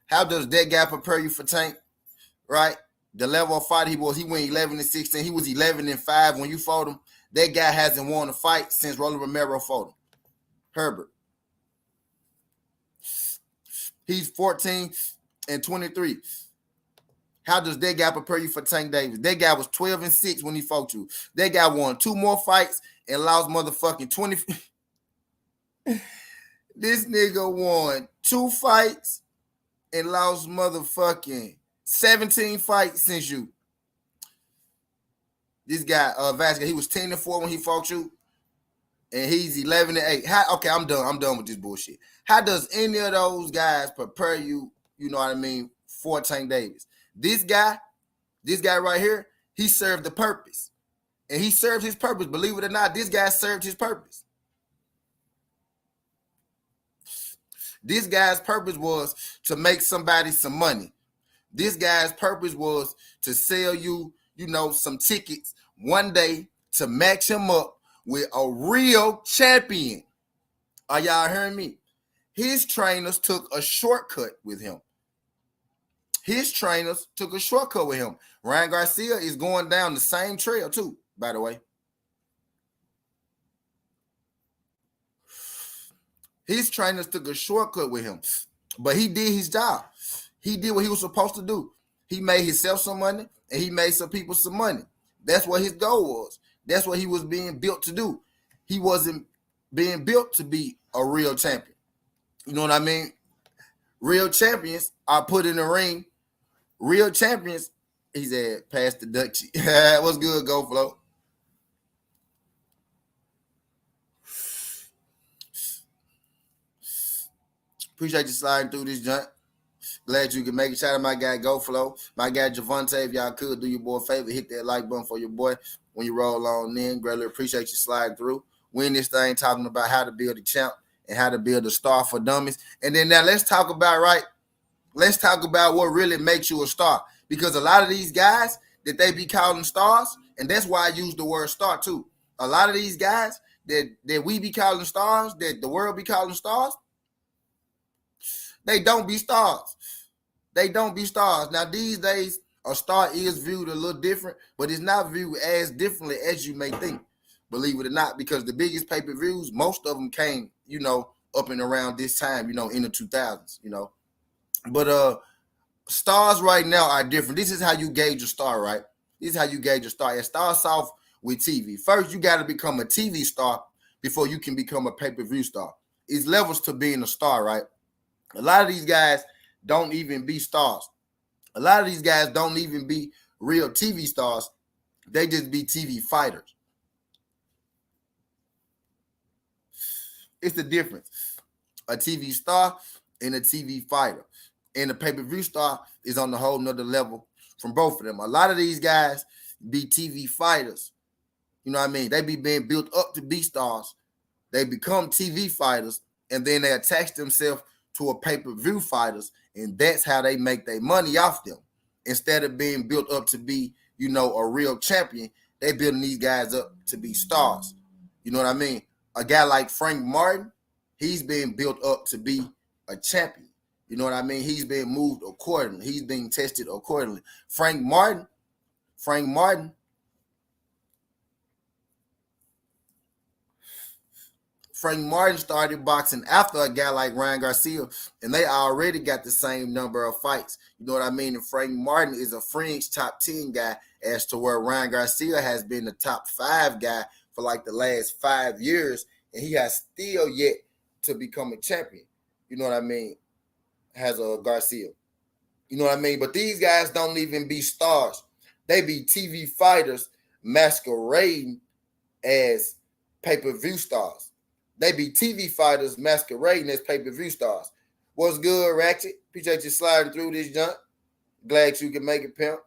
How does that guy prepare you for Tank? Right? The level of fight he went 11-16. He was 11-5 when you fought him. That guy hasn't won a fight since Rolly Romero fought him. Herbert. He's 14-23. How does that guy prepare you for Tank Davis? That guy was 12-6 when he fought you. That guy won 2 more fights and lost motherfucking 20. This nigga won 2 fights and lost motherfucking 17 fights since you. This guy, Vasquez, he was 10-4 when he fought you, and he's 11-8. Okay, I'm done. I'm done with this bullshit. How does any of those guys prepare you, you know what I mean, for Tank Davis? This guy right here, he served the purpose. And he served his purpose. Believe it or not, this guy served his purpose. This guy's purpose was to make somebody some money. This guy's purpose was to sell you, you know, some tickets one day to match him up with a real champion. Are y'all hearing me? His trainers took a shortcut with him. Ryan Garcia is going down the same trail too, by the way. His trainers took a shortcut with him, but he did his job. He did what he was supposed to do. He made himself some money, and he made some people some money. That's what his goal was. That's what he was being built to do. He wasn't being built to be a real champion. You know what I mean? Real champions are put in the ring. Real champions, he said, pass the Dutchie. What's good, Go Flow? Appreciate you sliding through this junk. Glad you can make it. Shout out to my guy, Go Flow. My guy, Javante, if y'all could do your boy a favor, hit that like button for your boy when you roll on in. Greatly appreciate you sliding through. We in this thing talking about how to build a champ and how to build a star for dummies. And then now let's talk about what really makes you a star. Because a lot of these guys that they be calling stars, and that's why I use the word star too. A lot of these guys that we be calling stars, that the world be calling stars, they don't be stars. They don't be stars. Now, these days, a star is viewed a little different, but it's not viewed as differently as you may think, believe it or not, because the biggest pay-per-views, most of them came, you know, up and around this time, you know, in the 2000s, you know. But stars right now are different. This is how you gauge a star, right? This is how you gauge a star. It starts off with TV. First, you got to become a TV star before you can become a pay-per-view star. It's levels to being a star, right? A lot of these guys don't even be stars. A lot of these guys don't even be real TV stars. They just be TV fighters. It's the difference. A TV star and a TV fighter. And a pay-per-view star is on the whole nother level from both of them. A lot of these guys be TV fighters. You know what I mean? They be being built up to be stars. They become TV fighters, and then they attach themselves to a pay-per-view fighters, and that's how they make their money off them. Instead of being built up to be, you know, a real champion, they building these guys up to be stars. You know what I mean? A guy like Frank Martin, he's being built up to be a champion. You know what I mean? He's being moved accordingly. He's being tested accordingly. Frank Martin started boxing after a guy like Ryan Garcia, and they already got the same number of fights. You know what I mean? And Frank Martin is a fringe top 10 guy, as to where Ryan Garcia has been the top 5 guy for like the last 5 years, and he has still yet to become a champion. You know what I mean? Has a Garcia. You know what I mean? But these guys don't even be stars. They be TV fighters masquerading as pay-per-view stars. They be TV fighters masquerading as pay-per-view stars. What's good, Ratchet? Appreciate you sliding through this junk. Glad you can make it, pimp.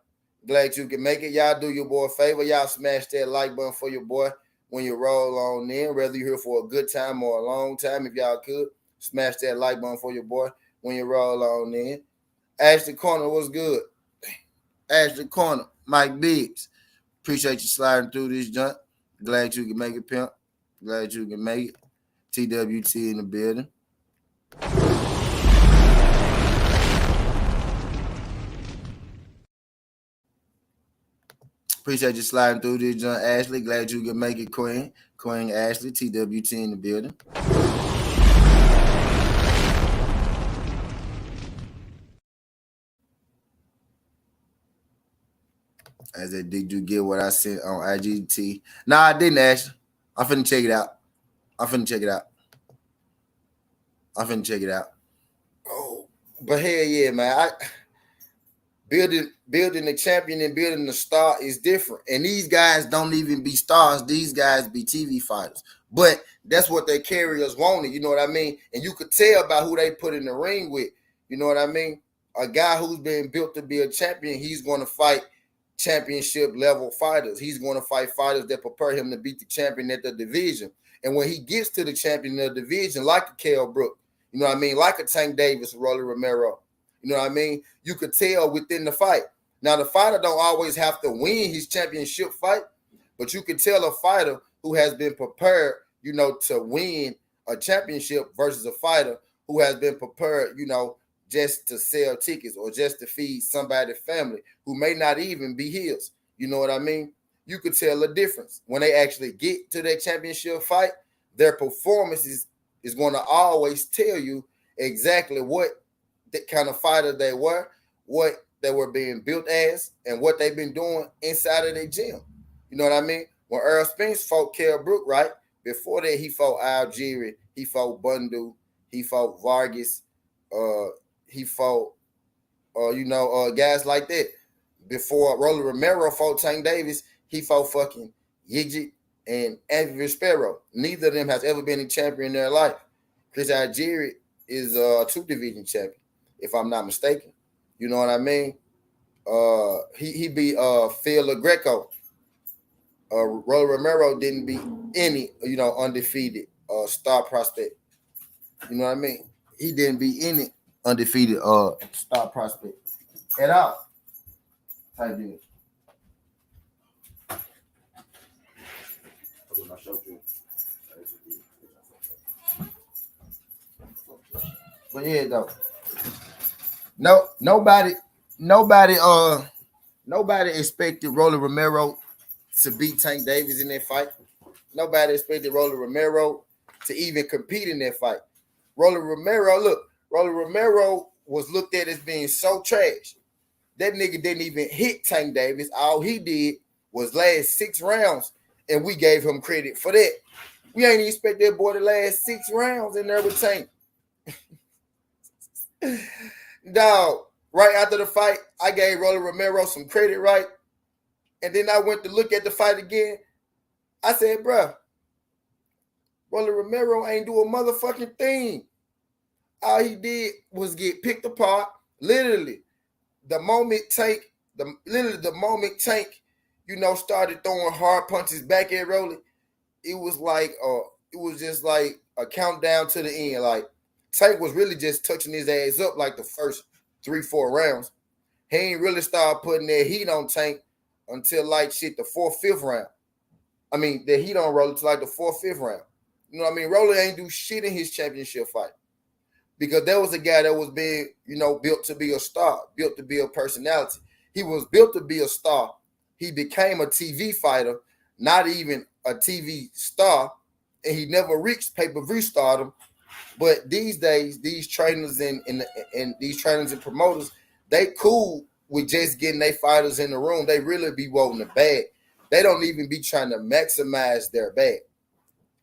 Glad you can make it. Y'all do your boy a favor. Y'all smash that like button for your boy when you roll on in. Whether you're here for a good time or a long time, if y'all could, smash that like button for your boy when you roll on in. Ashley Corner, what's good? Ashley Corner, Mike Biggs. Appreciate you sliding through this junk. Glad you can make it, pimp. Glad you can make it. TWT in the building. Appreciate you sliding through this, John Ashley. Glad you can make it, Queen. Queen Ashley, TWT in the building. As they did you get what I sent on IGT? Nah, I didn't actually. I'm finna check it out. I'm finna check it out. I'm finna check it out. Oh, but hell yeah, man. Building the champion and building the star is different. And these guys don't even be stars. These guys be TV fighters. But that's what their carriers wanted. You know what I mean? And you could tell by who they put in the ring with. You know what I mean? A guy who's been built to be a champion, he's going to fight championship level fighters. He's going to fight fighters that prepare him to beat the champion at the division. And when he gets to the champion of the division, like a Kell Brook, you know what I mean? Like a Tank Davis, Rolly Romero, you know what I mean? You could tell within the fight. Now, the fighter don't always have to win his championship fight, but you can tell a fighter who has been prepared, you know, to win a championship versus a fighter who has been prepared, you know, just to sell tickets or just to feed somebody's family who may not even be his. You know what I mean? You could tell a difference. When they actually get to that championship fight, their performance is going to always tell you exactly what that kind of fighter they were, what they were being built as, and what they've been doing inside of their gym. You know what I mean? When Earl Spence fought Kell Brook, right? Before that, he fought Algieri, he fought Bundu, he fought Vargas, he fought, guys like that. Before Rolly Romero fought Tank Davis, he fought fucking Yigit and Anthony Sparrow. Neither of them has ever been a champion in their life. Chris Algieri is a 2-division champion, if I'm not mistaken. You know what I mean? He beat Phil LaGreco. Rolly Romero didn't beat any, undefeated star prospect. You know what I mean? He didn't beat any undefeated star prospect at all. Type deal. But yeah, though. Nobody expected Rolly Romero to beat Tank Davis in that fight. Nobody expected Rolly Romero to even compete in that fight. Rolly Romero was looked at as being so trash. That nigga didn't even hit Tank Davis. All he did was last 6 rounds, and we gave him credit for that. We ain't even expect that boy to last 6 rounds in there with Tank. Dog, right after the fight, I gave Rolly Romero some credit, right? And then I went to look at the fight again. I said, bruh, Rolly Romero ain't do a motherfucking thing. All he did was get picked apart. Literally, the moment Tank, started throwing hard punches back at Rolly, it was just like a countdown to the end. Like, Tank was really just touching his ass up like the first 3-4 rounds. He ain't really started putting that heat on Tank until like the 4th, 5th round. I mean, the heat on Rolly to like the 4th, 5th round. You know what I mean? Rolly ain't do shit in his championship fight. Because there was a guy that was being, built to be a star, built to be a personality. He was built to be a star. He became a TV fighter, not even a TV star, and he never reached pay-per-view stardom. But these days, these trainers and these trainers and promoters, they cool with just getting their fighters in the room. They really be wanting the bag. They don't even be trying to maximize their bag.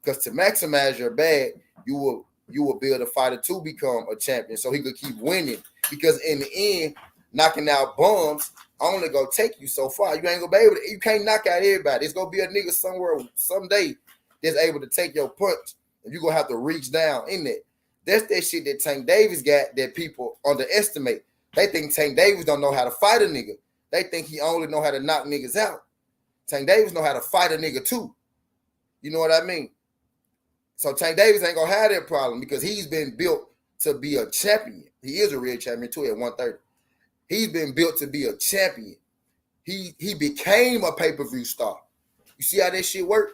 Because to maximize your bag, you will build a fighter to become a champion so he could keep winning. Because in the end, knocking out bums only gonna take you so far. You ain't gonna be able to, you can't knock out everybody. It's gonna be a nigga somewhere someday that's able to take your punch, and you're gonna have to reach down in that. That's that shit that Tank Davis got that people underestimate. They think Tank Davis don't know how to fight a nigga. They think he only know how to knock niggas out. Tank Davis know how to fight a nigga too. You know what I mean? So Tank Davis ain't gonna have that problem because he's been built to be a champion. He is a real champion too at 130. He's been built to be a champion. He became a pay-per-view star. You see how that shit work?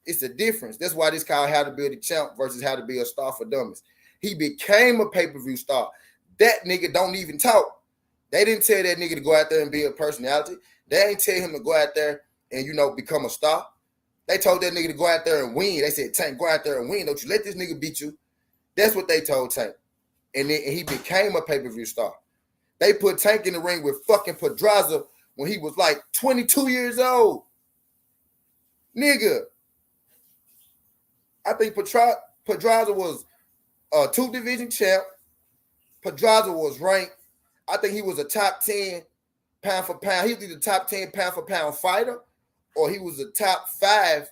It's a difference. That's why this called How to Build a Champ versus How to Be a Star for Dummies. He became a pay-per-view star. That nigga don't even talk. They didn't tell that nigga to go out there and be a personality. They ain't tell him to go out there and, become a star. They told that nigga to go out there and win. They said, Tank, go out there and win. Don't you let this nigga beat you. That's what they told Tank. And then he became a pay-per-view star. They put Tank in the ring with fucking Pedraza when he was like 22 years old. Nigga, I think Pedraza was a 2-division champ. Pedraza was ranked. I think he was a top 10 pound for pound. He was either top 10 pound for pound fighter or he was a top 5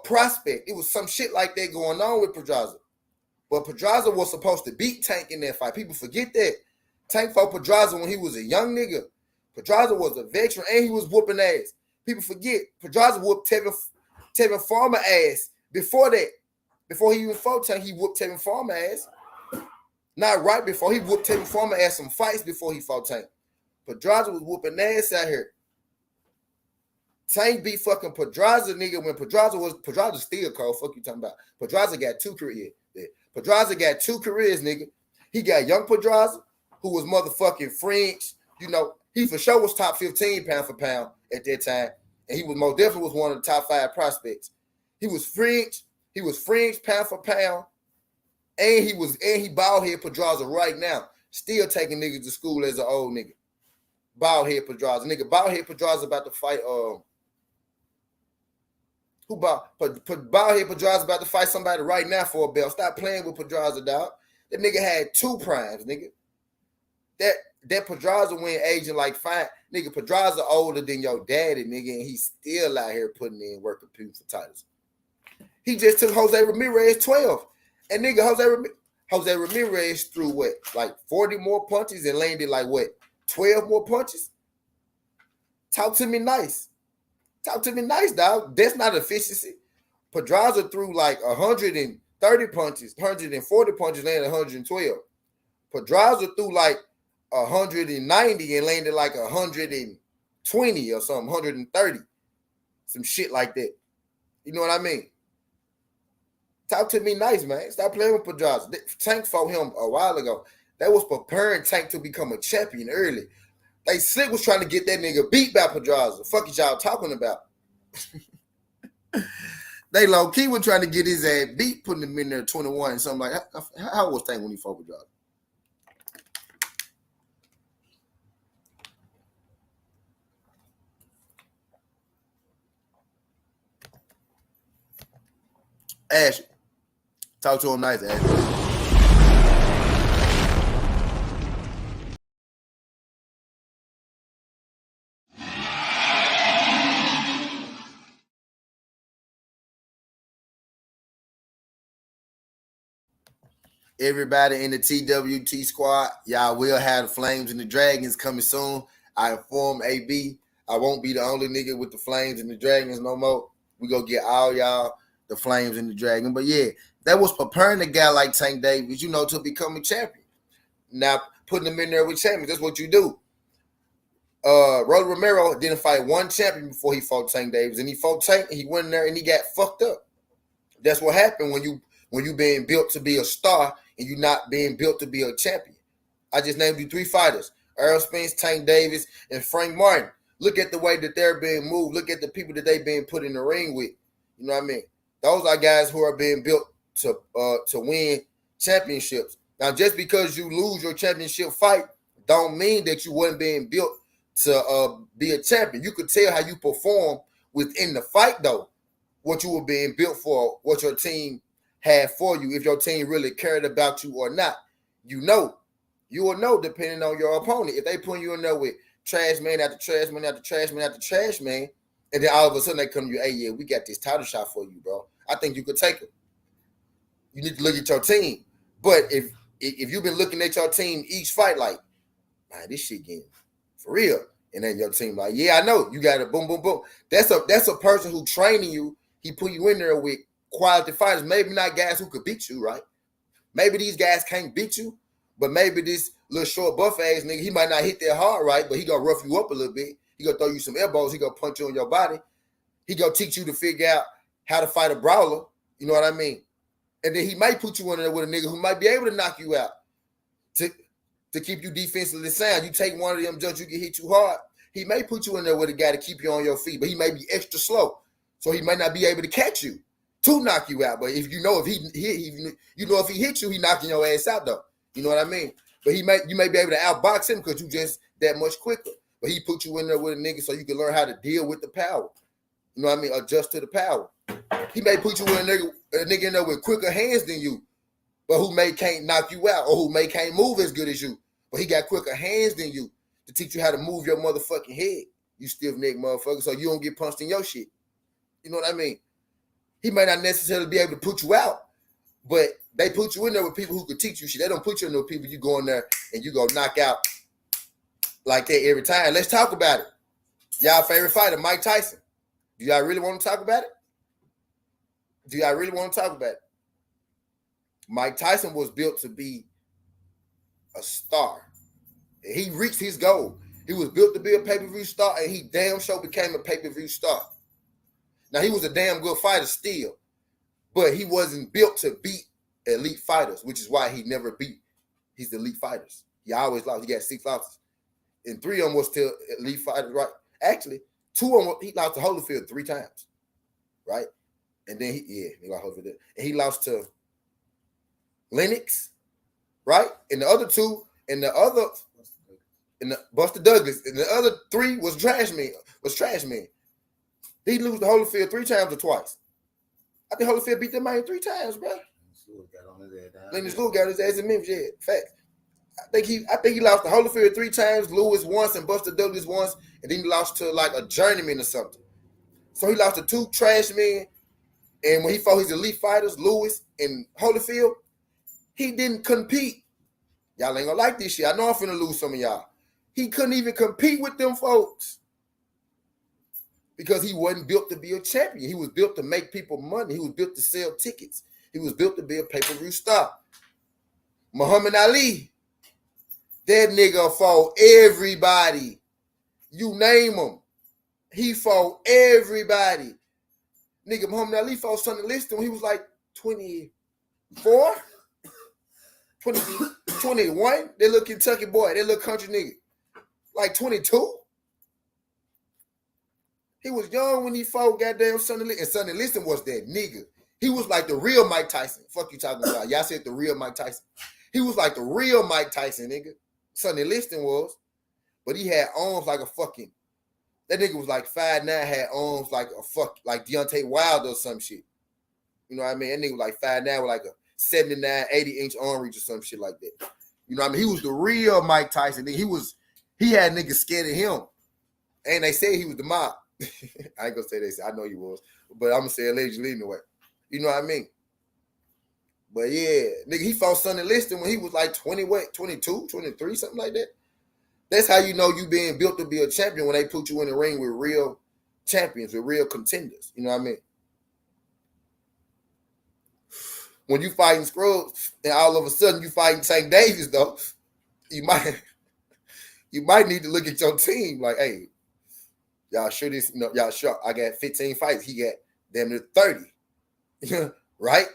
prospect. It was some shit like that going on with Pedraza. But Pedraza was supposed to beat Tank in that fight. People forget that. Tank fought Pedraza when he was a young nigga. Pedraza was a veteran and he was whooping ass. People forget Pedraza whooped Tevin Farmer ass before that. Before he even fought Tank, he whooped Tevin Farmer ass. Not right before. He whooped Tevin Farmer ass some fights before he fought Tank. Pedraza was whooping ass out here. Tank beat fucking Pedraza, nigga, when Pedraza still cold. Fuck you talking about. Pedraza got 2 careers. Pedraza got 2 careers, nigga. He got young Pedraza, who was motherfucking French. You know, he for sure was top 15 pound for pound at that time. And he was most definitely was one of the top 5 prospects. He was French pound for pound. And he bald head Pedraza right now. Still taking niggas to school as an old nigga. Bald head Pedraza. Nigga, bald head Pedraza about to fight bald head Pedraza about to fight somebody right now for a belt. Stop playing with Pedraza, dog. That nigga had 2 primes, nigga. That Pedraza went aging like 5. Nigga, Pedraza older than your daddy, nigga, and he's still out here putting in work competing for titles. He just took Jose Ramirez 12. And nigga, Jose Ramirez threw what? Like 40 more punches and landed like what? 12 more punches? Talk to me nice. Talk to me nice, dog. That's not efficiency. Pedraza threw like 130 punches, 140 punches, landed 112. Pedraza threw like 190 and landed like 120 or something, 130. Some shit like that. You know what I mean? Talk to me nice, man. Stop playing with Pedraza. Tank fought him a while ago. That was preparing Tank to become a champion early. Like Slick was trying to get that nigga beat by Pedraza. Fuck is y'all talking about? They low key were trying to get his ass beat, putting him in there 21 and something like that. How was Tank when he fought Pedraza? Ash, talk to him nice, Ash. Everybody in the TWT squad, y'all will have the Flames and the Dragons coming soon. I informed AB I won't be the only nigga with the Flames and the Dragons no more. We go get all y'all the Flames and the Dragon. But yeah, that was preparing a guy like Tank Davis, you know, to become a champion. Now, putting him in there with champions, that's what you do. Rolly Romero didn't fight one champion before he fought Tank Davis. And he fought Tank, and he went in there and he got fucked up. That's what happened when you being built to be a star and you not being built to be a champion. I just named you 3 fighters: Errol Spence, Tank Davis, and Frank Martin. Look at the way that they're being moved. Look at the people that they being put in the ring with. You know what I mean? Those are guys who are being built to win championships. Now, just because you lose your championship fight don't mean that you wasn't being built to be a champion. You could tell how you perform within the fight, though, what you were being built for, what your team had for you, if your team really cared about you or not. You will know depending on your opponent. If they put you in there with trash man after trash man after trash man after trash man, and then all of a sudden they come to you, hey, yeah, we got this title shot for you, bro. I think you could take it. You need to look at your team. But if you've been looking at your team each fight like, man, this shit getting for real, and then your team like, yeah, I know, you got a boom, boom, boom. That's a person who training you. He put you in there with quality fighters, maybe not guys who could beat you, right? Maybe these guys can't beat you, but maybe this little short buff ass nigga, he might not hit that hard, right? But he gonna rough you up a little bit. He gonna throw you some elbows. He gonna punch you on your body. He gonna teach you to figure out how to fight a brawler. You know what I mean? And then he might put you in there with a nigga who might be able to knock you out to keep you defensively sound. You take one of them jumps, you get hit too hard. He may put you in there with a guy to keep you on your feet, but he may be extra slow. So he might not be able to catch you to knock you out. But if you know if he hits you, he knocking your ass out though. You know what I mean? But you may be able to outbox him because you just that much quicker. But he put you in there with a nigga so you can learn how to deal with the power. You know what I mean? Adjust to the power. He may put you in a nigga in there with quicker hands than you, but who may can't knock you out or who may can't move as good as you. But he got quicker hands than you to teach you how to move your motherfucking head. You stiff neck motherfucker, so you don't get punched in your shit. You know what I mean? He may not necessarily be able to put you out, but they put you in there with people who could teach you shit. They don't put you in there with people you go in there and you go knock out like that every time. Let's talk about it. Y'all favorite fighter, Mike Tyson. Do y'all really want to talk about it? Do y'all really want to talk about it? Mike Tyson was built to be a star. He reached his goal. He was built to be a pay-per-view star, and he damn sure became a pay-per-view star. Now, he was a damn good fighter still, but he wasn't built to beat elite fighters, which is why he never beat his elite fighters. He always lost. He got 6 losses. And 3 of them was still elite fighters, right? Actually, 2 of them, he lost to Holyfield 3 times, right? And then he lost Holyfield. And he lost to Lennox, right? And the other 2, and the Buster Douglas, and the other 3 was trash man. He lose to Holyfield 3 times or twice. I think Holyfield beat that man 3 times, bro. Lennox Lewis got his ass in Memphis, yeah. Fact. I think he lost to Holyfield 3 times, Lewis once, and Buster Douglas once, and then he lost to like a journeyman or something. So he lost to 2 trash men, and when he fought his elite fighters, Lewis and Holyfield, he didn't compete. Y'all ain't gonna like this shit. I know I'm finna lose some of y'all. He couldn't even compete with them folks because he wasn't built to be a champion. He was built to make people money. He was built to sell tickets. He was built to be a pay-per-view star. Muhammad Ali, that nigga fought everybody. You name him. He fought everybody. Nigga, Muhammad Ali fought Sonny Liston when he was like 24, 21. That little Kentucky boy, that little country nigga. Like 22. He was young when he fought goddamn Sonny Liston. And Sonny Liston was that nigga. He was like the real Mike Tyson. Fuck you talking about. Y'all said the real Mike Tyson. He was like the real Mike Tyson, nigga. Sonny Liston was. But he had arms like a fucking... That nigga was like 5'9", had arms like like Deontay Wilder or some shit. You know what I mean? That nigga was like 5'9", with like a 79, 80-inch arm reach or some shit like that. You know what I mean? He was the real Mike Tyson. Nigga. He had niggas scared of him. And they say he was the mob. I ain't gonna say they said. I know he was. But I'm gonna say allegedly anyway. You know what I mean? But yeah, nigga, he fought Sonny Liston when he was like 22, 23, something like that. That's how you know you being built to be a champion, when they put you in the ring with real champions, with real contenders. You know what I mean? When you fighting Scrubs and all of a sudden you fighting Tank Davis, though, you might need to look at your team like, hey, y'all sure this, y'all sure I got 15 fights. He got damn near 30. Right?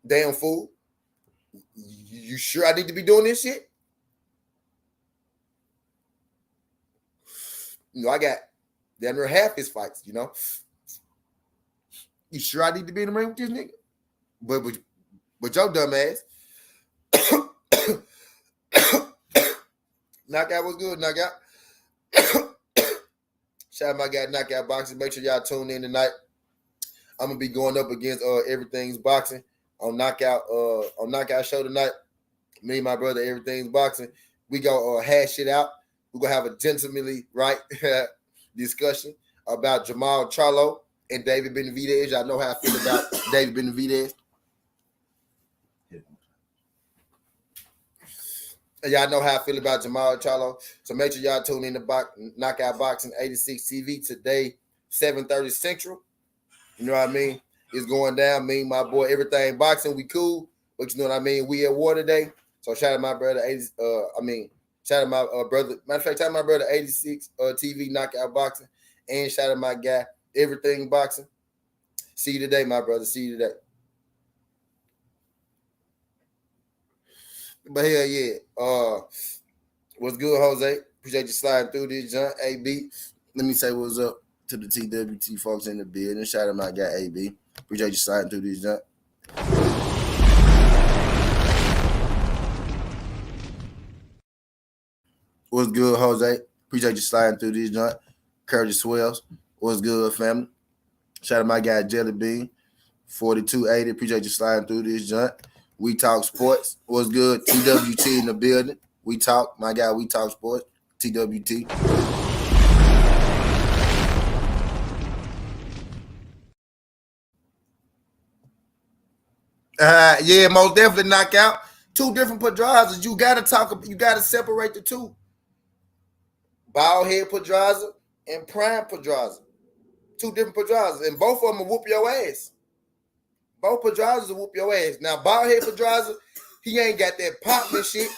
Damn fool. You sure I need to be doing this shit? I got damn near half his fights, You sure I need to be in the ring with this nigga? But your dumb ass. Knockout was good, knockout. Shout out my guy, Knockout Boxing. Make sure y'all tune in tonight. I'm gonna be going up against Everything's Boxing on Knockout show tonight. Me and my brother, Everything's Boxing. We go hash it out. We're gonna have a gentlemanly discussion about Jamal Charlo and David Benavidez. Y'all know how I feel about David Benavidez. Y'all know how I feel about Jamal Charlo. So make sure y'all tune in to Knockout Boxing 86 TV today, 7:30 Central. You know what I mean? It's going down. Me, my boy, Everything Boxing. We cool. But you know what I mean? We at war today. So shout out my brother, shout out my brother. Matter of fact, shout out my brother, 86 TV Knockout Boxing. And shout out my guy, Everything Boxing. See you today, my brother. See you today. But hell yeah. What's good, Jose? Appreciate you sliding through this, John. AB. Let me say what's up to the TWT folks in the building. Shout out my guy, AB. Appreciate you sliding through this, John. What's good, Jose? Appreciate you sliding through this joint. Curtis Swells. What's good, family? Shout out to my guy Jelly Bean. 4280. Appreciate you sliding through this joint. We Talk Sports. What's good? TWT in the building. We Talk. My guy, We Talk Sports. TWT. Yeah, most definitely knockout. Two different Pedrazas. You gotta separate the two. Bald head Pedraza and prime Pedraza. Two different Pedrazas. And both of them will whoop your ass. Both Pedrazas will whoop your ass. Now, bald head Pedraza, he ain't got that pop and shit.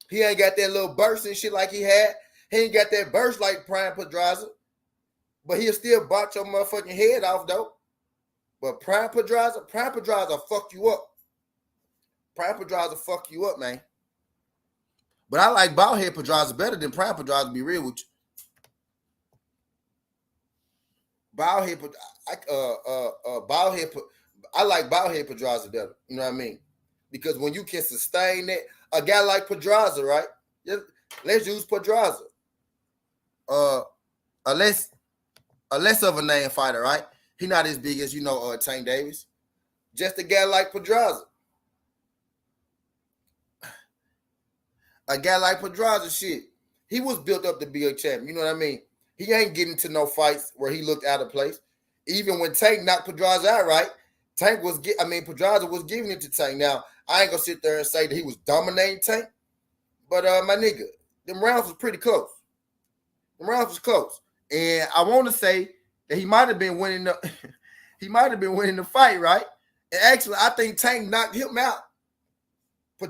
He ain't got that little burst and shit like he had. He ain't got that burst like prime Pedraza. But he'll still bot your motherfucking head off, though. But prime Pedraza fuck you up. Prime Pedraza fuck you up, man. But I like bald head Pedraza better than prime Pedraza, to be real with you. Bald head, I like bald head Pedraza better. You know what I mean? Because when you can sustain that, a guy like Pedraza, right? Let's use Pedraza. A less of a name fighter, right? He not as big as Tank Davis. Just a guy like Pedraza. A guy like Pedraza, shit. He was built up to be a champ. You know what I mean? He ain't getting to no fights where he looked out of place. Even when Tank knocked Pedraza out, right? Pedraza was giving it to Tank. Now, I ain't gonna sit there and say that he was dominating Tank, but my nigga, them rounds was pretty close. Them rounds was close, and I want to say that he might have been winning the fight, right? And actually, I think Tank knocked him out.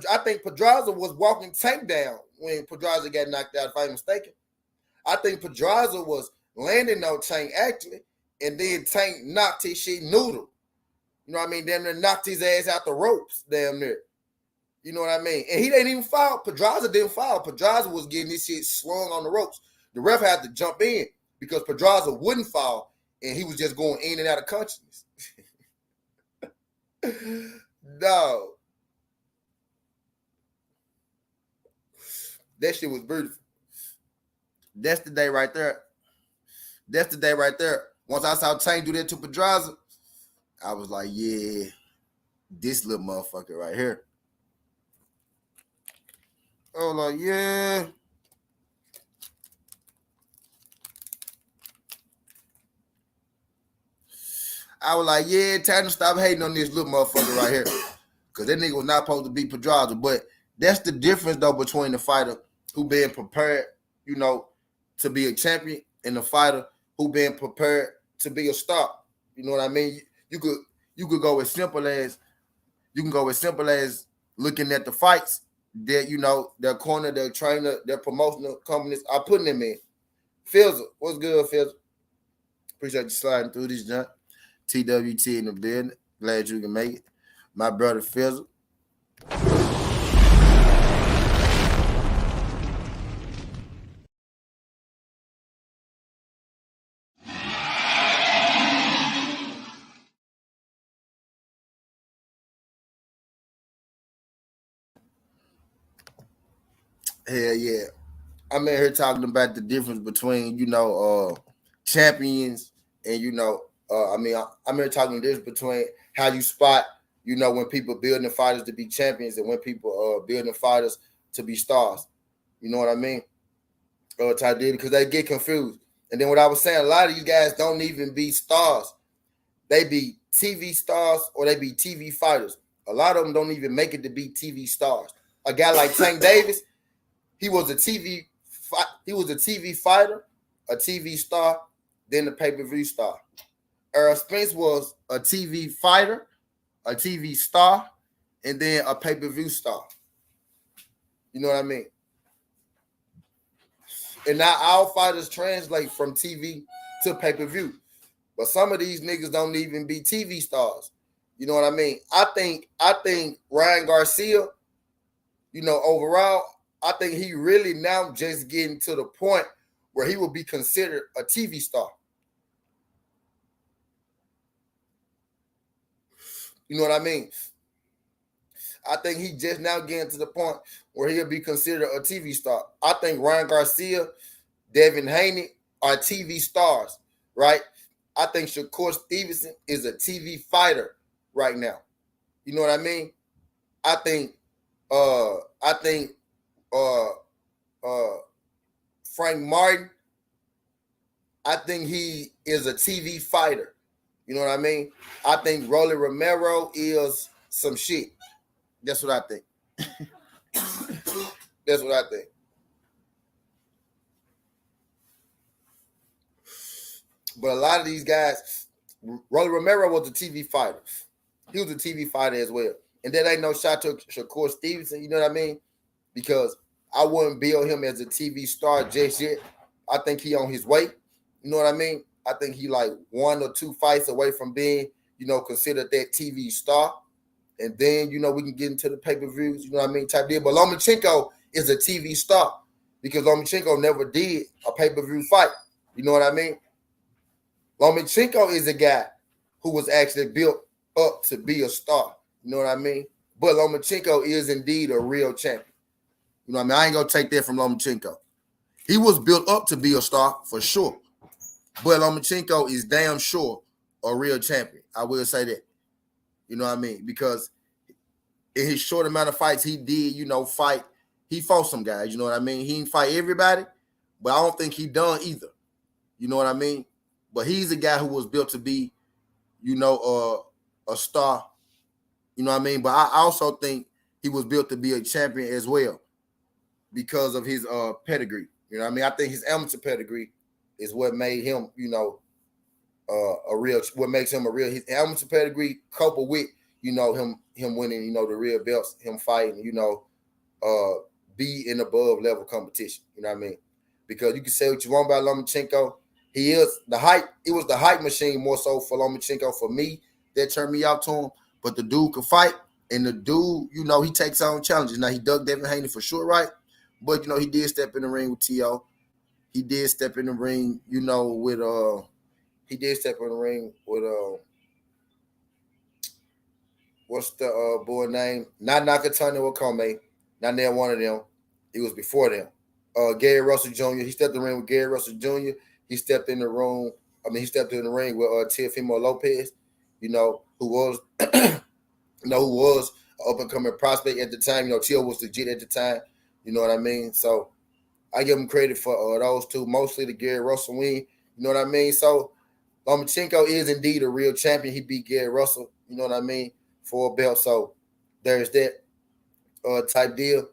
I think Pedraza was walking Tank down when Pedraza got knocked out, if I'm mistaken. I think Pedraza was landing on Tank, actually, and then Tank knocked his shit noodle. You know what I mean? Damn near knocked his ass out the ropes, damn near. You know what I mean? And he didn't even foul. Pedraza didn't foul. Pedraza was getting this shit slung on the ropes. The ref had to jump in because Pedraza wouldn't foul, and he was just going in and out of consciousness. No. That shit was beautiful. That's the day right there. Once I saw Tank do that to Pedraza, I was like, yeah, this little motherfucker right here. I was like, yeah. I was like, yeah, time to stop hating on this little motherfucker right here. Because that nigga was not supposed to be Pedraza. But that's the difference, though, between the fighter who been prepared, to be a champion and the fighter who been prepared to be a star. You know what I mean? You could go as simple as looking at the fights that their corner, their trainer, their promotional companies are putting them in. Fizzle, what's good, Fizzle? Appreciate you sliding through this junk. TWT in the building. Glad you can make it. My brother Fizzle. Hell yeah. I'm in here talking about the difference between, champions and, I'm here talking this between how you spot, when people building fighters to be champions and when people building fighters to be stars. You know what I mean? Because they get confused. And then what I was saying, a lot of you guys don't even be stars. They be TV stars or they be TV fighters. A lot of them don't even make it to be TV stars. A guy like Tank Davis, he was a TV fighter, a TV star, then a pay-per-view star. Errol Spence was a TV fighter, a TV star, and then a pay-per-view star. You know what I mean? And now all fighters translate from TV to pay-per-view. But some of these niggas don't even be TV stars. You know what I mean? I think Ryan Garcia, overall, I think he really now just getting to the point where he will be considered a TV star. You know what I mean? I think he just now getting to the point where he'll be considered a TV star. I think Ryan Garcia, Devin Haney are TV stars, right? I think Shakur Stevenson is a TV fighter right now. You know what I mean? I think I think uh uh Frank Martin, I think he is a TV fighter. You know what I mean? I think Rolly Romero is some shit. That's what I think. That's what I think. But a lot of these guys, Rolly Romero was a TV fighter. He was a TV fighter as well. And that ain't no shot to Shakur Stevenson, you know what I mean? Because I wouldn't bill him as a TV star just yet. I think he on his way. You know what I mean? I think he like 1 or 2 fights away from being, considered that TV star. And then, we can get into the pay-per-views, you know what I mean, type deal. But Lomachenko is a TV star because Lomachenko never did a pay-per-view fight. You know what I mean? Lomachenko is a guy who was actually built up to be a star. You know what I mean? But Lomachenko is indeed a real champion. You know what I mean? I ain't going to take that from Lomachenko. He was built up to be a star for sure. But Lomachenko is damn sure a real champion. I will say that. You know what I mean? Because in his short amount of fights he did, fight. He fought some guys, you know what I mean? He didn't fight everybody, but I don't think he done either. You know what I mean? But he's a guy who was built to be, a star. You know what I mean? But I also think he was built to be a champion as well because of his pedigree. You know what I mean? I think his amateur pedigree is what made him, a real. What makes him a real. His amateur pedigree coupled with, him winning, the real belts, him fighting, be in above level competition. You know what I mean? Because you can say what you want about Lomachenko. He is the hype. It was the hype machine more so for Lomachenko for me that turned me out to him. But the dude could fight, and the dude, he takes on challenges. Now he dug Devin Haney for sure, right? But he did step in the ring with T.O. He did step in the ring, with he did step in the ring with what's the boy name? Not Nakatani Wakome. Not near one of them. It was before them. Gary Russell Jr. He stepped in the ring with Gary Russell Jr. He stepped in the room. He stepped in the ring with Teofimo Lopez, who was who was an up-and-coming prospect at the time. Tio was legit at the time. You know what I mean? So I give him credit for those two, mostly the Gary Russell win. You know what I mean? So Lomachenko is indeed a real champion. He beat Gary Russell, you know what I mean, for a belt. So there's that type deal.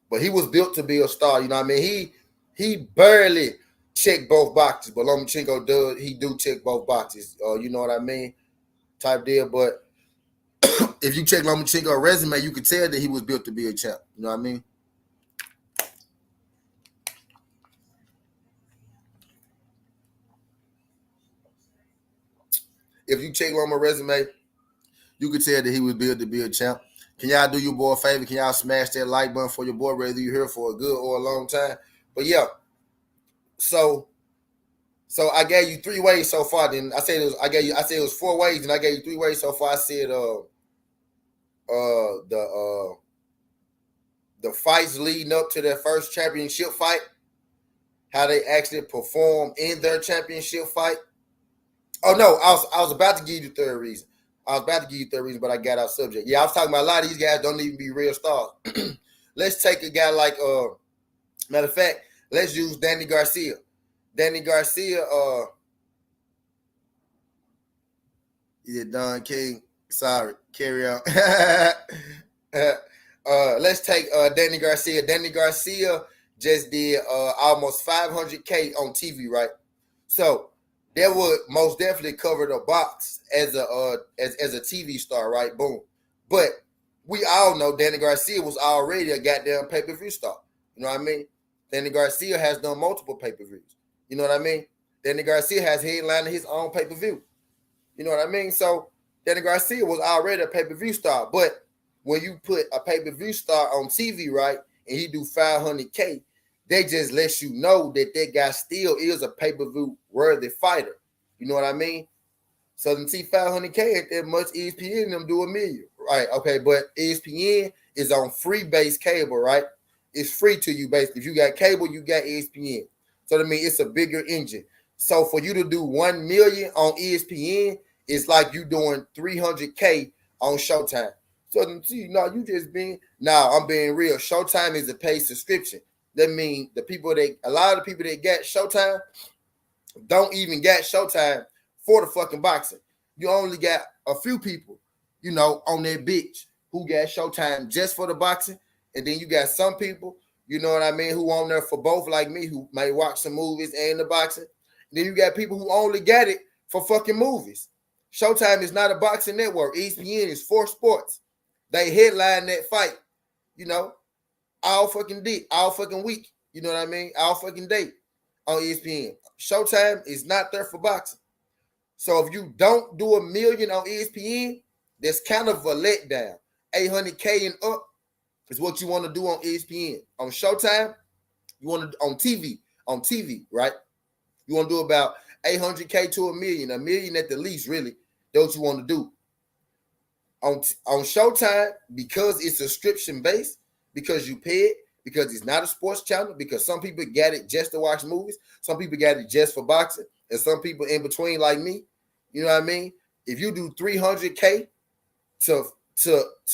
But he was built to be a star, you know what I mean? He barely checked both boxes, but Lomachenko do check both boxes. You know what I mean? Type deal. But if you check Lomachenko's resume, you could tell that he was built to be a champ. You know what I mean? If you check Loma's resume, you could tell that he was built to be a champ. Can y'all do your boy a favor? Can y'all smash that like button for your boy, whether you're here for a good or a long time? But yeah, so I gave you 3 ways so far. Then I said it was 4 ways, and I gave you 3 ways so far. I said the fights leading up to their first championship fight, how they actually perform in their championship fight. Oh no, I was about to give you the third reason. But I got out subject. Yeah, I was talking about a lot of these guys don't even be real stars. Let's take a guy like matter of fact, let's use Danny Garcia. Danny Garcia, yeah, Don King. Sorry, carry on. Let's take Danny Garcia. Danny Garcia just did almost 500K on TV, right? So that would most definitely cover the box as a TV star, right? Boom. But we all know Danny Garcia was already a goddamn pay-per-view star. You know what I mean? Danny Garcia has done multiple pay-per-views. You know what I mean? Danny Garcia has headlined his own pay-per-view. You know what I mean? So Danny Garcia was already a pay-per-view star. But when you put a pay-per-view star on TV, right, and he do 500K, they just let you know that guy still is a pay-per-view worthy fighter. You know what I mean? So them see 500K ain't that much. ESPN them do $1 million. right? Okay, but ESPN is on free base cable, right? It's free to you basically. If you got cable, you got ESPN. So that means it's a bigger engine. So for you to do 1 million on ESPN, it's like you doing 300K on Showtime. So see, no, you just being I'm being real. Showtime is a paid subscription. That means a lot of the people that got Showtime don't even got Showtime for the fucking boxing. You only got a few people, on that bitch who got Showtime just for the boxing. And then you got some people, you know what I mean, who on there for both, like me, who may watch some movies and the boxing. And then you got people who only got it for fucking movies. Showtime is not a boxing network. ESPN is for sports. They headline that fight, all fucking week. You know what I mean? All fucking day on ESPN. Showtime is not there for boxing. So if you don't do 1 million on ESPN, that's kind of a letdown. 800K and up is what you want to do on ESPN. On Showtime, you want to on TV, right? You want to do about 800K to 1 million, 1 million at the least, really. That's what you want to do. On Showtime, because it's subscription based, because you pay it, because it's not a sports channel, because some people got it just to watch movies, some people got it just for boxing, and some people in between like me, you know what I mean? If you do 300K to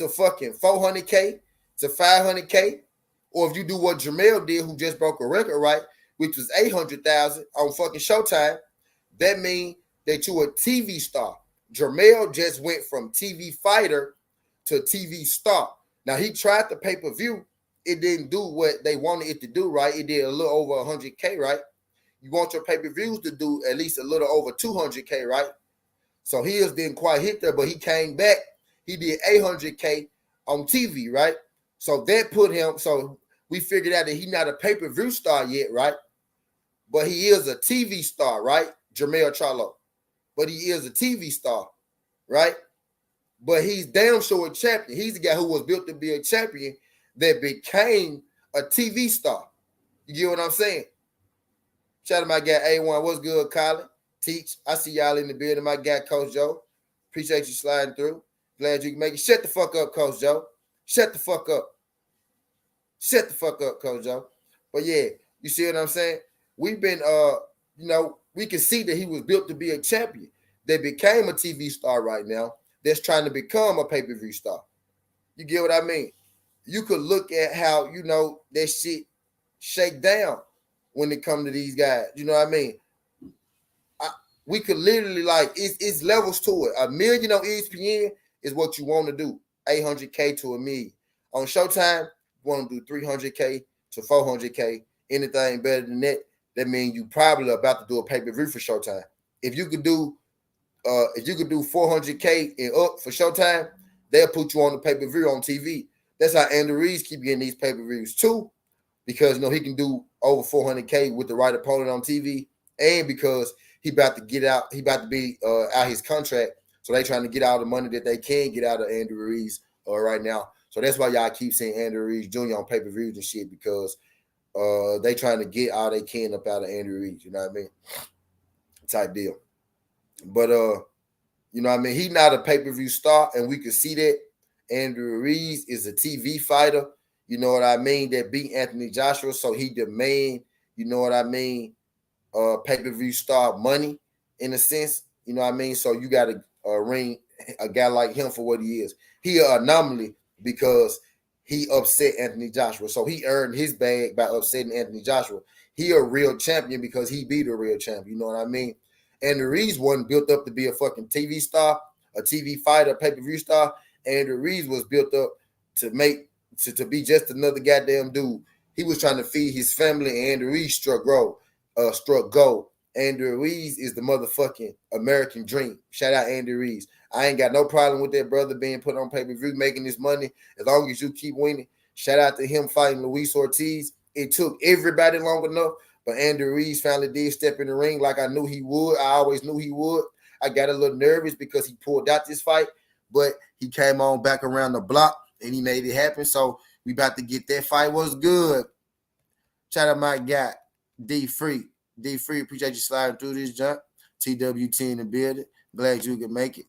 fucking 400K to 500K, or if you do what Jamel did, who just broke a record, right, which was 800,000 on fucking Showtime, that means that you're a TV star. Jamel just went from TV fighter to TV star. Now, he tried the pay-per-view. It didn't do what they wanted it to do, right? It did a little over 100K, right? You want your pay-per-views to do at least a little over 200K, right? So he didn't quite hit there, but he came back. He did 800K on TV, right? So that put him, so we figured out that he's not a pay-per-view star yet, right? But he is a TV star, right? Jermell Charlo. But he is a TV star, right? But he's damn sure a champion. He's the guy who was built to be a champion that became a TV star. You get what I'm saying? Shout out to my guy A1. What's good, Colin? Teach. I see y'all in the building. My guy, Coach Joe. Appreciate you sliding through. Glad you can make it. Shut the fuck up, Coach Joe. Shut the fuck up. Shut the fuck up, Coach Joe. But yeah, you see what I'm saying? We've been, we can see that he was built to be a champion that became a TV star right now that's trying to become a pay-per-view star. You get what I mean? You could look at how, that shit shake down when it comes to these guys. You know what I mean? We could literally, it's levels to it. 1 million on ESPN is what you want to do. 800K to 1 million. On Showtime, you want to do 300K to 400K. Anything better than that, that means you probably are about to do a pay-per-view for Showtime. If you could do 400K and up for Showtime, they'll put you on the pay-per-view on TV. That's how Andy Reid keep getting these pay-per-views too, because he can do over 400K with the right opponent on TV, and because he about to get out, he about to be out his contract, so they trying to get all the money that they can get out of Andy Reid right now. So that's why y'all keep seeing Andy Reid Jr. on pay-per-views and shit, because they trying to get all they can up out of Andy Reid. You know what I mean? Type deal. But you know what I mean? He's not a pay-per-view star, and we could see that. Andrew Reid is a TV fighter, you know what I mean, that beat Anthony Joshua, so he demand, you know what I mean, pay-per-view star money in a sense, you know what I mean? So you got to ring a guy like him for what he is. He an anomaly because he upset Anthony Joshua, so he earned his bag by upsetting Anthony Joshua. He a real champion because he beat a real champion, you know what I mean? Andrew Reid wasn't built up to be a fucking TV star, a TV fighter, pay-per-view star. Andrew Reid was built up to be just another goddamn dude. He was trying to feed his family, and Andrew Reid struck gold. Andrew Reid is the motherfucking American dream. Shout out Andrew Reid. I ain't got no problem with that brother being put on pay-per-view, making this money, as long as you keep winning. Shout out to him fighting Luis Ortiz. It took everybody long enough, but Andrew Reid finally did step in the ring like I knew he would. I always knew he would. I got a little nervous because he pulled out this fight, but he came on back around the block and he made it happen. So we about to get that fight. Was good. Shout out my guy, D Free. D Free, appreciate you sliding through this jump. TWT in the building. Glad you could make it.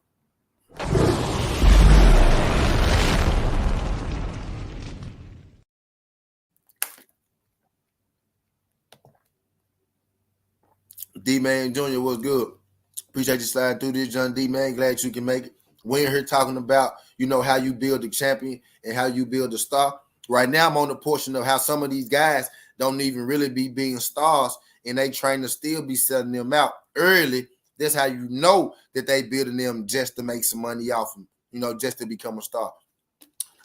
D-Man Jr. was good. Appreciate you sliding through this, John D, man. Glad you can make it. We're here talking about, how you build a champion and how you build a star. Right now, I'm on the portion of how some of these guys don't even really be being stars, and they trying to still be selling them out early. That's how you know that they building them just to make some money off them, just to become a star.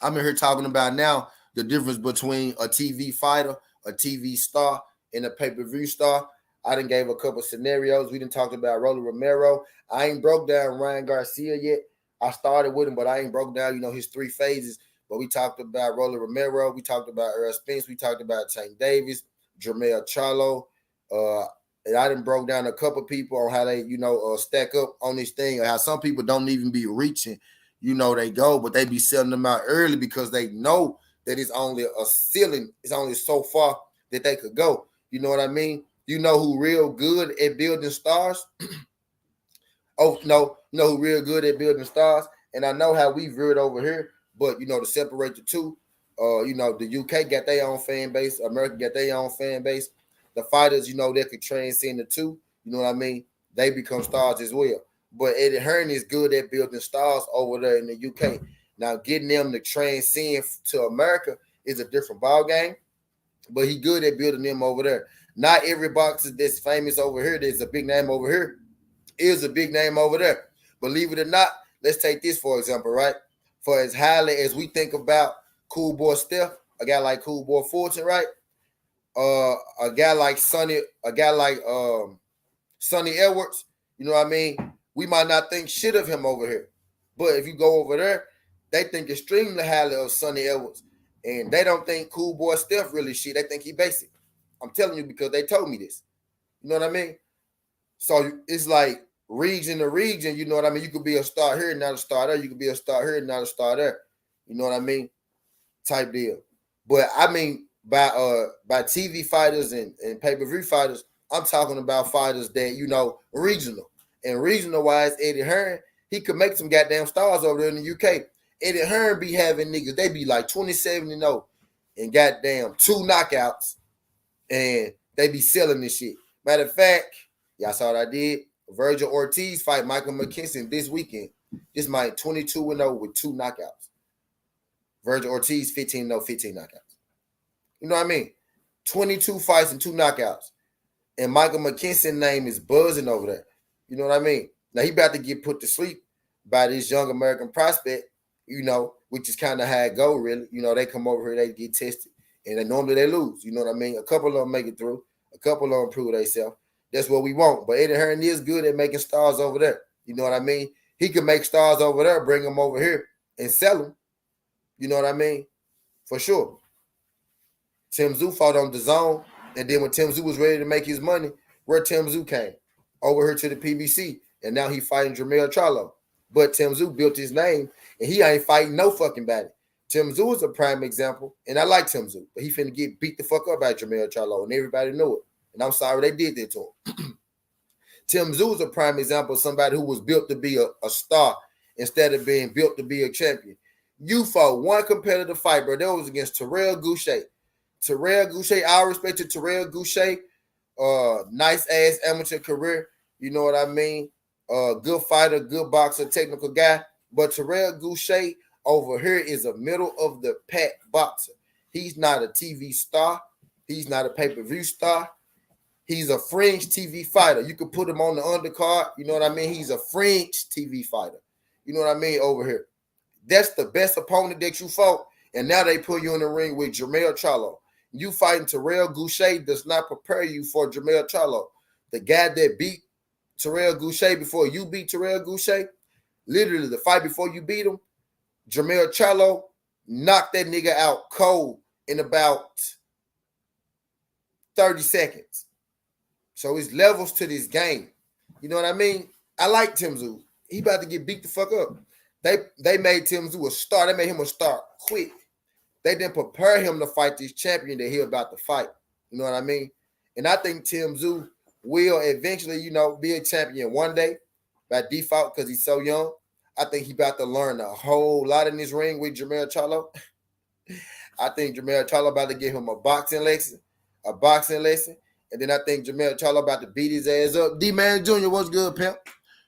I'm in here talking about now the difference between a TV fighter, a TV star, and a pay-per-view star. I done gave a couple scenarios. We done talked about Rolly Romero. I ain't broke down Ryan Garcia yet. I started with him, but I ain't broke down, his 3 phases. But we talked about Rolly Romero. We talked about Earl Spence. We talked about Tank Davis, Jermell Charlo. And I done broke down a couple people on how they, stack up on this thing, or how some people don't even be reaching, they go, but they be selling them out early because they know that it's only a ceiling. It's only so far that they could go. You know what I mean? You know who real good at building stars? Oh, no, you know who real good at building stars? And I know how we veered over here, but, to separate the two, the UK got their own fan base. America got their own fan base. The fighters, that could transcend the two, you know what I mean? They become stars as well. But Eddie Hearn is good at building stars over there in the UK. Now, getting them to transcend to America is a different ball game, but he good at building them over there. Not every boxer that's famous over here, there's a big name over here, is a big name over there. Believe it or not, let's take this for example, right? For as highly as we think about Cool Boy Steph, a guy like Cool Boy Fulton, right? A guy like Sonny Edwards, you know what I mean? We might not think shit of him over here. But if you go over there, they think extremely highly of Sonny Edwards. And they don't think Cool Boy Steph really shit. They think he basic. I'm telling you because they told me this. You know what I mean? So it's like region to region, you know what I mean? You could be a star here and not a star there. You could be a star here and not a star there. You know what I mean? Type deal. But I mean, by TV fighters and pay-per-view fighters, I'm talking about fighters that, regional. And regional wise, Eddie Hearn, he could make some goddamn stars over there in the UK. Eddie Hearn be having niggas, they be like 27-0 and goddamn 2 knockouts, and they be selling this shit. Matter of fact, y'all saw what I did? Virgil Ortiz fight Michael McKinson this weekend. This might 22-0 with 2 knockouts. Virgil Ortiz 15-0, 15 knockouts. You know what I mean? 22 fights and 2 knockouts. And Michael McKinson's name is buzzing over there. You know what I mean? Now, he about to get put to sleep by this young American prospect, which is kind of how it go, really. They come over here, they get tested, and normally they lose. You know what I mean? A couple of them make it through. A couple of them prove themselves. That's what we want. But Eddie Hearn is good at making stars over there. You know what I mean? He can make stars over there, bring them over here, and sell them. You know what I mean? For sure. Tim Tszyu fought on the zone, and then when Tim Tszyu was ready to make his money, where Tim Tszyu came? Over here to the PBC, and now he fighting Jermell Charlo. But Tim Tszyu built his name, and he ain't fighting no fucking body. Tim Tszyu is a prime example, and I like Tim Tszyu, but he finna get beat the fuck up by Jermell Charlo, and everybody know it. And I'm sorry they did that to him. Tim Tszyu is a prime example of somebody who was built to be a star instead of being built to be a champion. You fought one competitive fight, bro. That was against Terrell Goucher. I respect to Terrell Goucher. Nice ass amateur career. You know what I mean? Good fighter, good boxer, technical guy. But Terrell Goucher over here is a middle of the pack boxer. He's not a TV star. He's not a pay-per-view star. He's a fringe TV fighter. You could put him on the undercard. You know what I mean? He's a fringe TV fighter. You know what I mean? Over here. That's the best opponent that you fought. And now they put you in the ring with Jermell Charlo. You fighting Terrell Goucher does not prepare you for Jermell Charlo. The guy that beat Terrell Goucher before you beat Terrell Goucher, literally the fight before you beat him, Jermell Charlo knocked that nigga out cold in about 30 seconds. So it's levels to this game. You know what I mean? I like Tim Tszyu. He about to get beat the fuck up. They made Tim Tszyu a star. They made him a star quick. They didn't prepare him to fight this champion that he about to fight. You know what I mean? And I think Tim Tszyu will eventually, be a champion one day by default because he's so young. I think he about to learn a whole lot in this ring with Jermell Charlo. I think Jermell Charlo about to give him a boxing lesson. And then I think Jamel Charlo about to beat his ass up. D-Man Jr., what's good, pimp?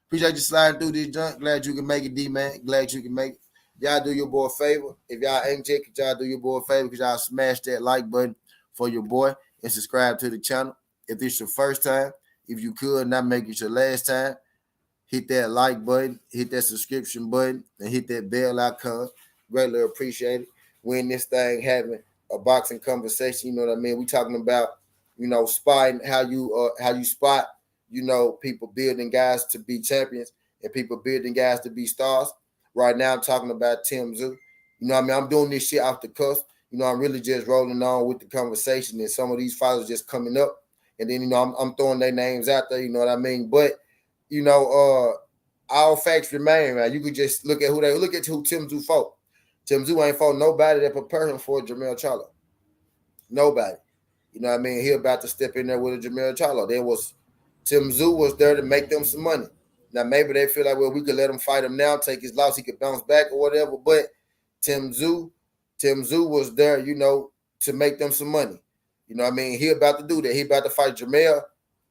Appreciate you sliding through this junk. Glad you can make it, D-Man. Glad you can make it. Y'all do your boy a favor. If y'all ain't check it, y'all do your boy a favor because y'all smash that like button for your boy and subscribe to the channel. If this your first time, if you could not make it your last time, hit that like button, hit that subscription button, and hit that bell icon. Greatly appreciate it. When this thing having a boxing conversation, you know what I mean? We talking about, spotting how you spot, people building guys to be champions and people building guys to be stars. Right now, I'm talking about Tim Tszyu. You know what I mean? I'm doing this shit off the cuff. I'm really just rolling on with the conversation, and some of these fighters just coming up, and then I'm throwing their names out there. You know what I mean? But all facts remain, man. You could just look at who Tim Tszyu fought. Tim Tszyu ain't fought nobody that prepared him for Jamel Charlo. Nobody. You know what I mean? He about to step in there with a Jamel Charlo. Tim Tszyu was there to make them some money. Now maybe they feel like, well, we could let him fight him now, take his loss, he could bounce back or whatever. But Tim Tszyu was there, to make them some money. You know what I mean? He about to do that. He about to fight Jamel,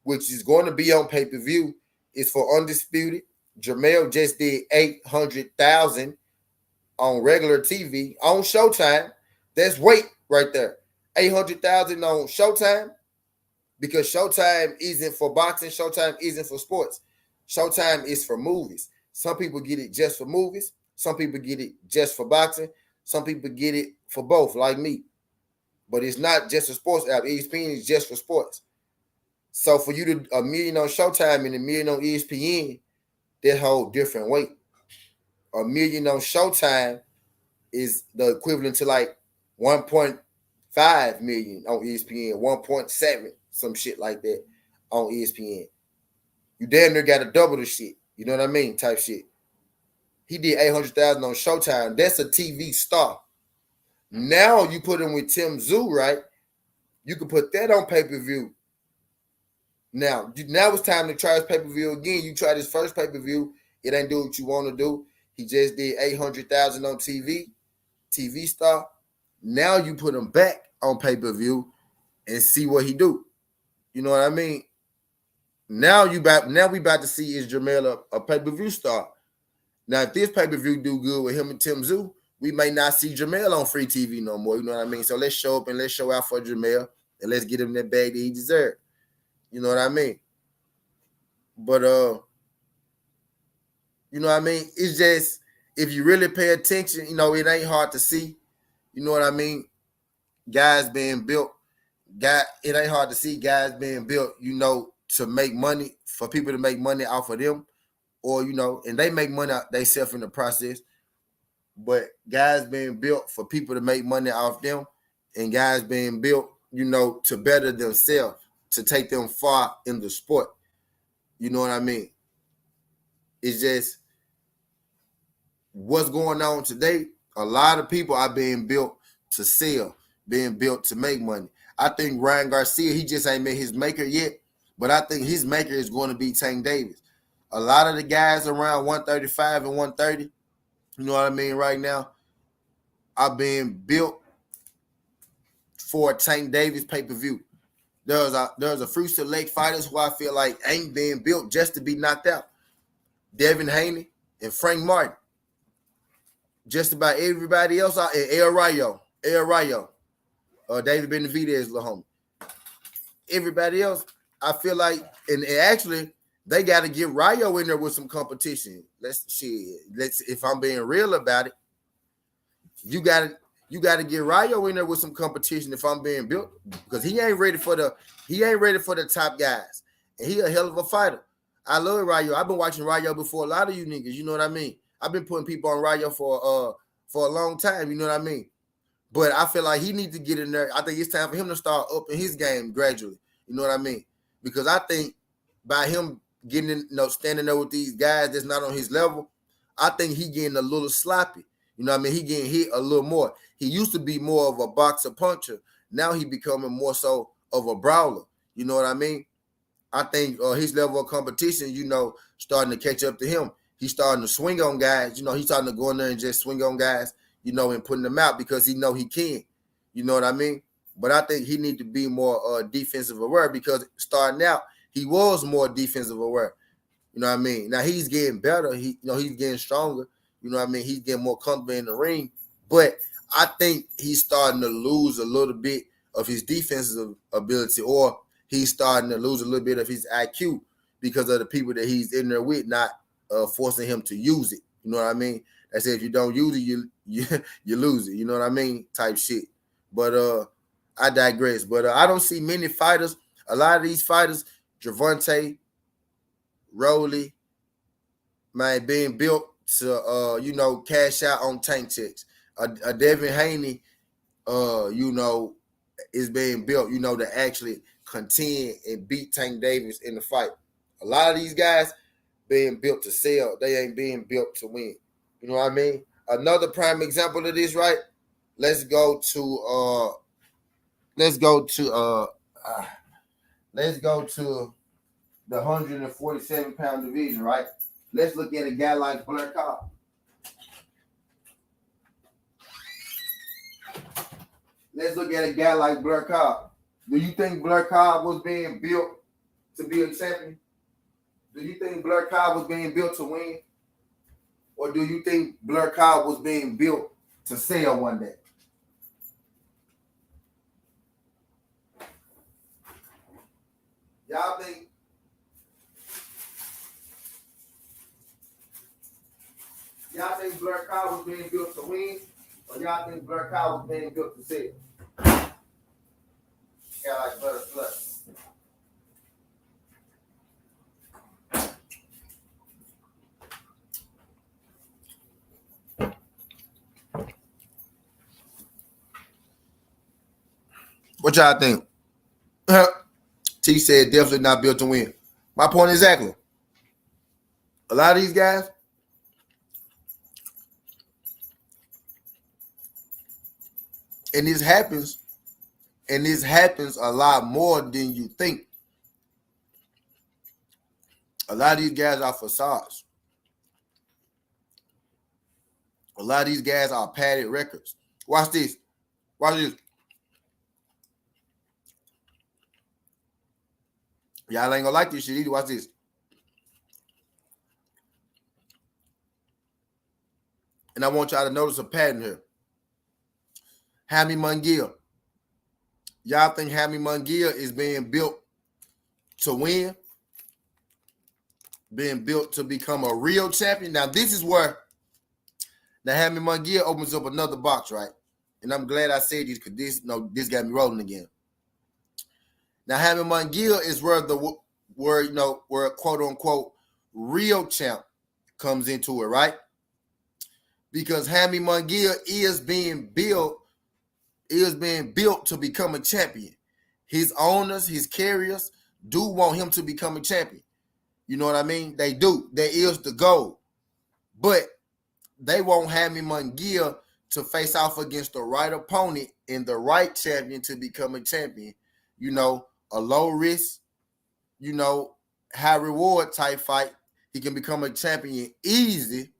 which is going to be on pay-per-view. It's for Undisputed. Jamel just did 800,000 on regular TV on Showtime. That's weight right there. 800,000 on Showtime, because Showtime isn't for boxing. Showtime isn't for sports. Showtime is for movies. Some people get it just for movies. Some people get it just for boxing. Some people get it for both, like me. But it's not just a sports app. ESPN is just for sports. So for you to $1 million on Showtime and $1 million on ESPN, that whole different weight. $1 million on Showtime is the equivalent to like 1.5 million on ESPN, 1.7, some shit like that on ESPN. You damn near got to double the shit. You know what I mean? Type shit. He did 800,000 on Showtime. That's a TV star. Now you put him with Tim Tszyu, right? You can put that on pay-per-view. Now it's time to try his pay-per-view again. You tried his first pay-per-view. It ain't do what you want to do. He just did 800,000 on TV star. Now you put him back on pay-per-view and see what he do. You know what I mean? Now we about to see is Jamel a pay-per-view star. Now, if this pay-per-view do good with him and Tim Tszyu, we may not see Jamel on free TV no more. You know what I mean? So let's show up and let's show out for Jamel and let's get him that bag that he deserves. You know what I mean? But you know what I mean? It's just, if you really pay attention, it ain't hard to see. You know what I mean? Guys being built. It ain't hard to see guys being built, to make money, for people to make money off of them. Or, and they make money out themselves in the process. But guys being built for people to make money off them, and guys being built, to better themselves, to take them far in the sport. You know what I mean? It's just what's going on today. A lot of people are being built to sell, being built to make money. I think Ryan Garcia, he just ain't met his maker yet, but I think his maker is going to be Tank Davis. A lot of the guys around 135 and 130, you know what I mean, right now, are being built for Tank Davis pay-per-view. There's a few select fighters who I feel like ain't being built just to be knocked out. Devin Haney and Frank Martin. Just about everybody else out, and El Rayo, David Benavidez, little homie. Everybody else, I feel like, and actually, they got to get Rayo in there with some competition. If I'm being real about it, you got to get Rayo in there with some competition. If I'm being built, because he ain't ready for the top guys, and he a hell of a fighter. I love Rayo. I've been watching Rayo before a lot of you niggas. You know what I mean? I've been putting people on Rayo for a long time. You know what I mean? But I feel like he needs to get in there. I think it's time for him to start upping his game gradually. You know what I mean? Because I think by him getting in, standing there with these guys that's not on his level, I think he getting a little sloppy. You know what I mean? He getting hit a little more. He used to be more of a boxer puncher. Now he becoming more so of a brawler. You know what I mean? I think his level of competition, starting to catch up to him. He's starting to swing on guys. He's starting to go in there and just swing on guys, and putting them out because he know he can. You know what I mean? But I think he need to be more defensive aware because starting out he was more defensive aware. You know what I mean? Now he's getting better. He's getting stronger. You know what I mean? He's getting more comfortable in the ring. But I think he's starting to lose a little bit of his defensive ability, or he's starting to lose a little bit of his IQ because of the people that he's in there with, not forcing him to use it. You know what I mean? I said if you don't use it, you lose it. You know what I mean? Type shit. But I digress. But I don't see many fighters. A lot of these fighters, Gervonta, Rolly, man, being built to cash out on tank checks. A Devin Haney, is being built, to actually contend and beat Tank Davis in the fight. A lot of these guys being built to sell. They ain't being built to win. You know what I mean? Another prime example of this, right? Let's go to the 147-pound division, right? Let's look at a guy like Blair Cobb. Let's look at a guy like Blair Cobb. Do you think Blair Cobb was being built to be a champion? Do you think Blair Cobb was being built to win? Or do you think Blair Cobb was being built to sell one day? Y'all think Blair Cobb was being built to win? Or y'all think Blair Cobb was being built to sell? Yeah, like butter slut. What y'all think? T said definitely not built to win. My point exactly. A lot of these guys, and this happens a lot more than you think. A lot of these guys are facades. A lot of these guys are padded records. Watch this. Watch this. Y'all ain't gonna like this shit either. Watch this. And I want y'all to notice a pattern here. Hammy Munguia. Y'all think Hammy Munguia is being built to win? Being built to become a real champion? Now, this is where the Hammy Munguia opens up another box, right? And I'm glad I said this because this got me rolling again. Now, Hammy Munguia is where quote unquote real champ comes into it, right? Because Hammy Munguia is being built to become a champion. His owners, his carriers do want him to become a champion. You know what I mean? They do. That is the goal. But they want Hammy Munguia to face off against the right opponent and the right champion to become a champion. A low risk, high reward type fight. He can become a champion easy,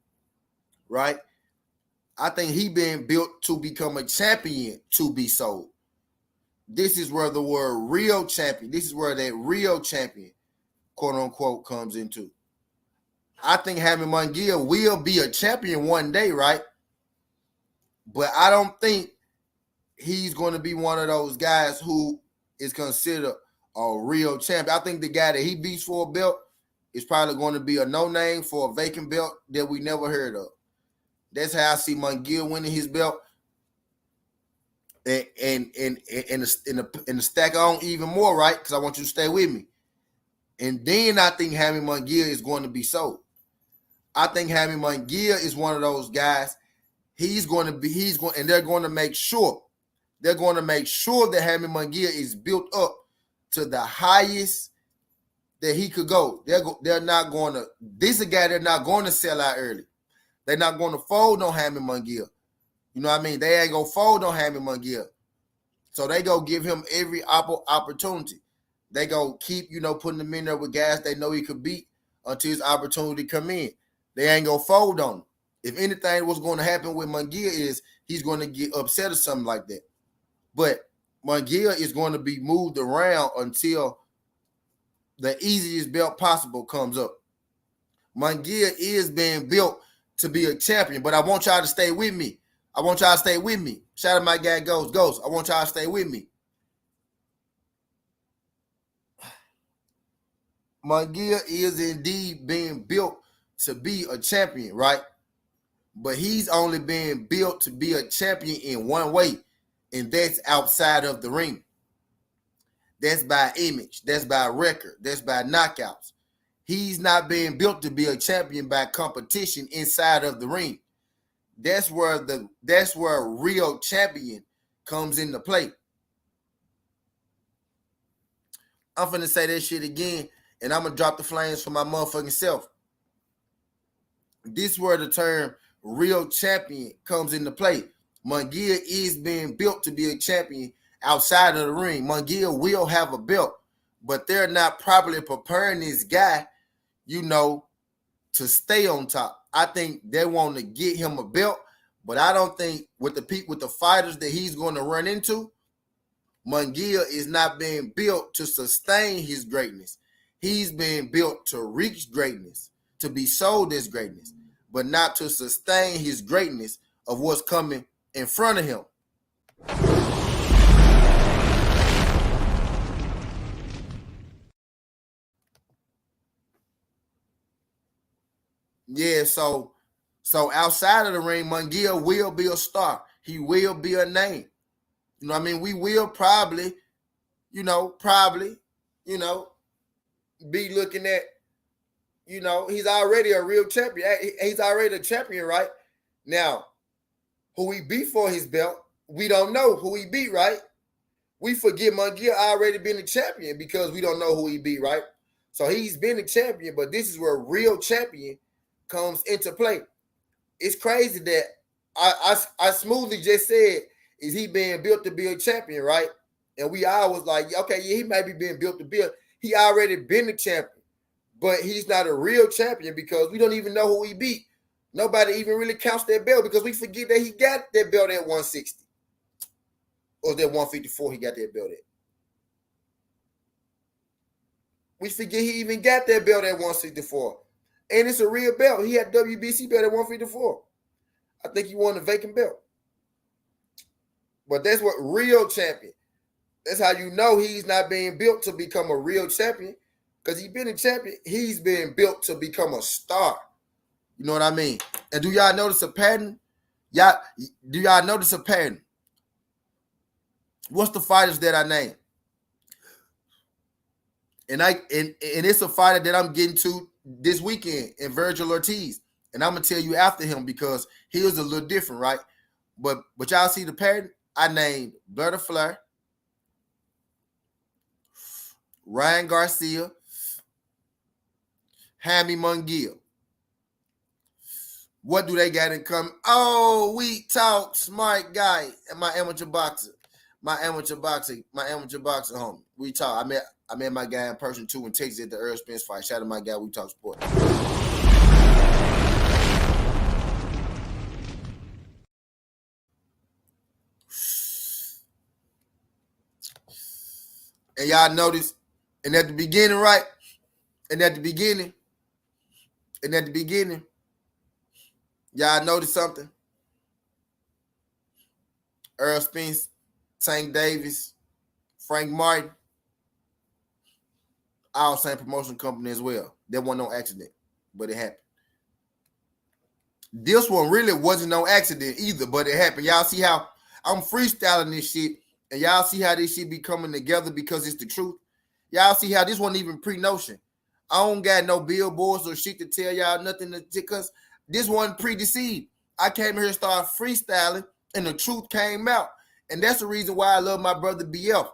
right? I think he being built to become a champion to be sold. This is where the word real champion, this is where that real champion, quote unquote, comes into. I think Hammy Munguia will be a champion one day, right? But I don't think he's going to be one of those guys who is considered a real champion. I think the guy that he beats for a belt is probably going to be a no-name for a vacant belt that we never heard of. That's how I see Munguia winning his belt and the stack on even more, right? Because I want you to stay with me. And then I think Hammy Munguia is going to be sold. I think Hammy Munguia is one of those guys. And they're going to make sure that Hammy Munguia is built up to the highest that he could go. They're not going to. This is a guy they're not going to sell out early. They're not going to fold on Hammy Munguia. You know what I mean? They ain't going to fold on Hammy Munguia. So they go give him every opportunity. They go keep, putting him in there with guys they know he could beat until his opportunity come in. They ain't going to fold on him. If anything, what's going to happen with Munguia is he's going to get upset or something like that. But Munguia is going to be moved around until the easiest belt possible comes up. Munguia is being built to be a champion, but I want y'all to stay with me. I want y'all to stay with me. Shout out my guy Ghost. I want y'all to stay with me. Munguia is indeed being built to be a champion, right? But he's only being built to be a champion in one way, and that's outside of the ring. That's by image. That's by record. That's by knockouts. He's not being built to be a champion by competition inside of the ring. That's where a real champion comes into play. I'm finna say that shit again, and I'm gonna drop the flames for my motherfucking self. This is where the term real champion comes into play. Munguia is being built to be a champion outside of the ring. Munguia will have a belt, but they're not properly preparing this guy, to stay on top. I think they want to get him a belt, but I don't think with the fighters that he's going to run into, Munguia is not being built to sustain his greatness. He's being built to reach greatness, to be sold as greatness, but not to sustain his greatness of what's coming in front of him. Yeah, so outside of the ring, Munguia will be a star. He will be a name. You know what I mean? We will probably, be looking at, he's already a real champion. He's already a champion, right? Now, who he beat for his belt, we don't know who he beat, right? We forget Munguia already been a champion because we don't know who he beat, right? So he's been a champion, but this is where real champion comes into play. It's crazy that I smoothly just said, is he being built to be a champion, right? And we all was like, okay, yeah, he might be being built to be he already been a champion, but he's not a real champion because we don't even know who he beat. Nobody even really counts that belt because we forget that he got that belt at 160. Or that 154 he got that belt at. We forget he even got that belt at 164. And it's a real belt. He had WBC belt at 154. I think he won a vacant belt. But that's what real champion. That's how you know he's not being built to become a real champion. Because he's been a champion. He's been built to become a star. You know what I mean? And do y'all notice a pattern? Do y'all notice a pattern? What's the fighters that I named? And it's a fighter that I'm getting to this weekend in Virgil Ortiz. And I'm gonna tell you after him because he was a little different, right? But y'all see the pattern? I named Berta Flair, Ryan Garcia, Jaime Munguia. What do they got in common? Oh, we talk, smart guy, and my amateur boxer homie. We talk. I met my guy in person too in Texas at the Earl Spence fight. Shout out to my guy. We talk sports. And y'all notice, and at the beginning, right? And at the beginning, y'all notice something? Earl Spence, Tank Davis, Frank Martin, all same promotion company as well. That wasn't no accident, but it happened. This one really wasn't no accident either, but it happened. Y'all see how I'm freestyling this shit, and y'all see how this shit be coming together because it's the truth. Y'all see how this wasn't even pre-notion. I don't got no billboards or shit to tell y'all nothing because this wasn't pre-deceived. I came here and started freestyling, and the truth came out. And that's the reason why I love my brother BF.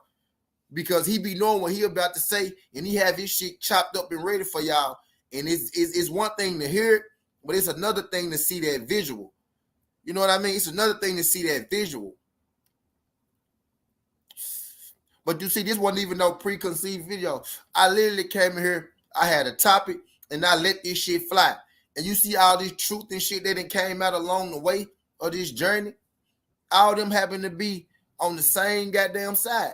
Because he be knowing what he about to say, and he have his shit chopped up and ready for y'all. And it's one thing to hear it, but it's another thing to see that visual. You know what I mean? It's another thing to see that visual. But you see, this wasn't even no preconceived video. I literally came in here, I had a topic, and I let this shit fly. And you see all this truth and shit that came out along the way of this journey. All of them happen to be on the same goddamn side.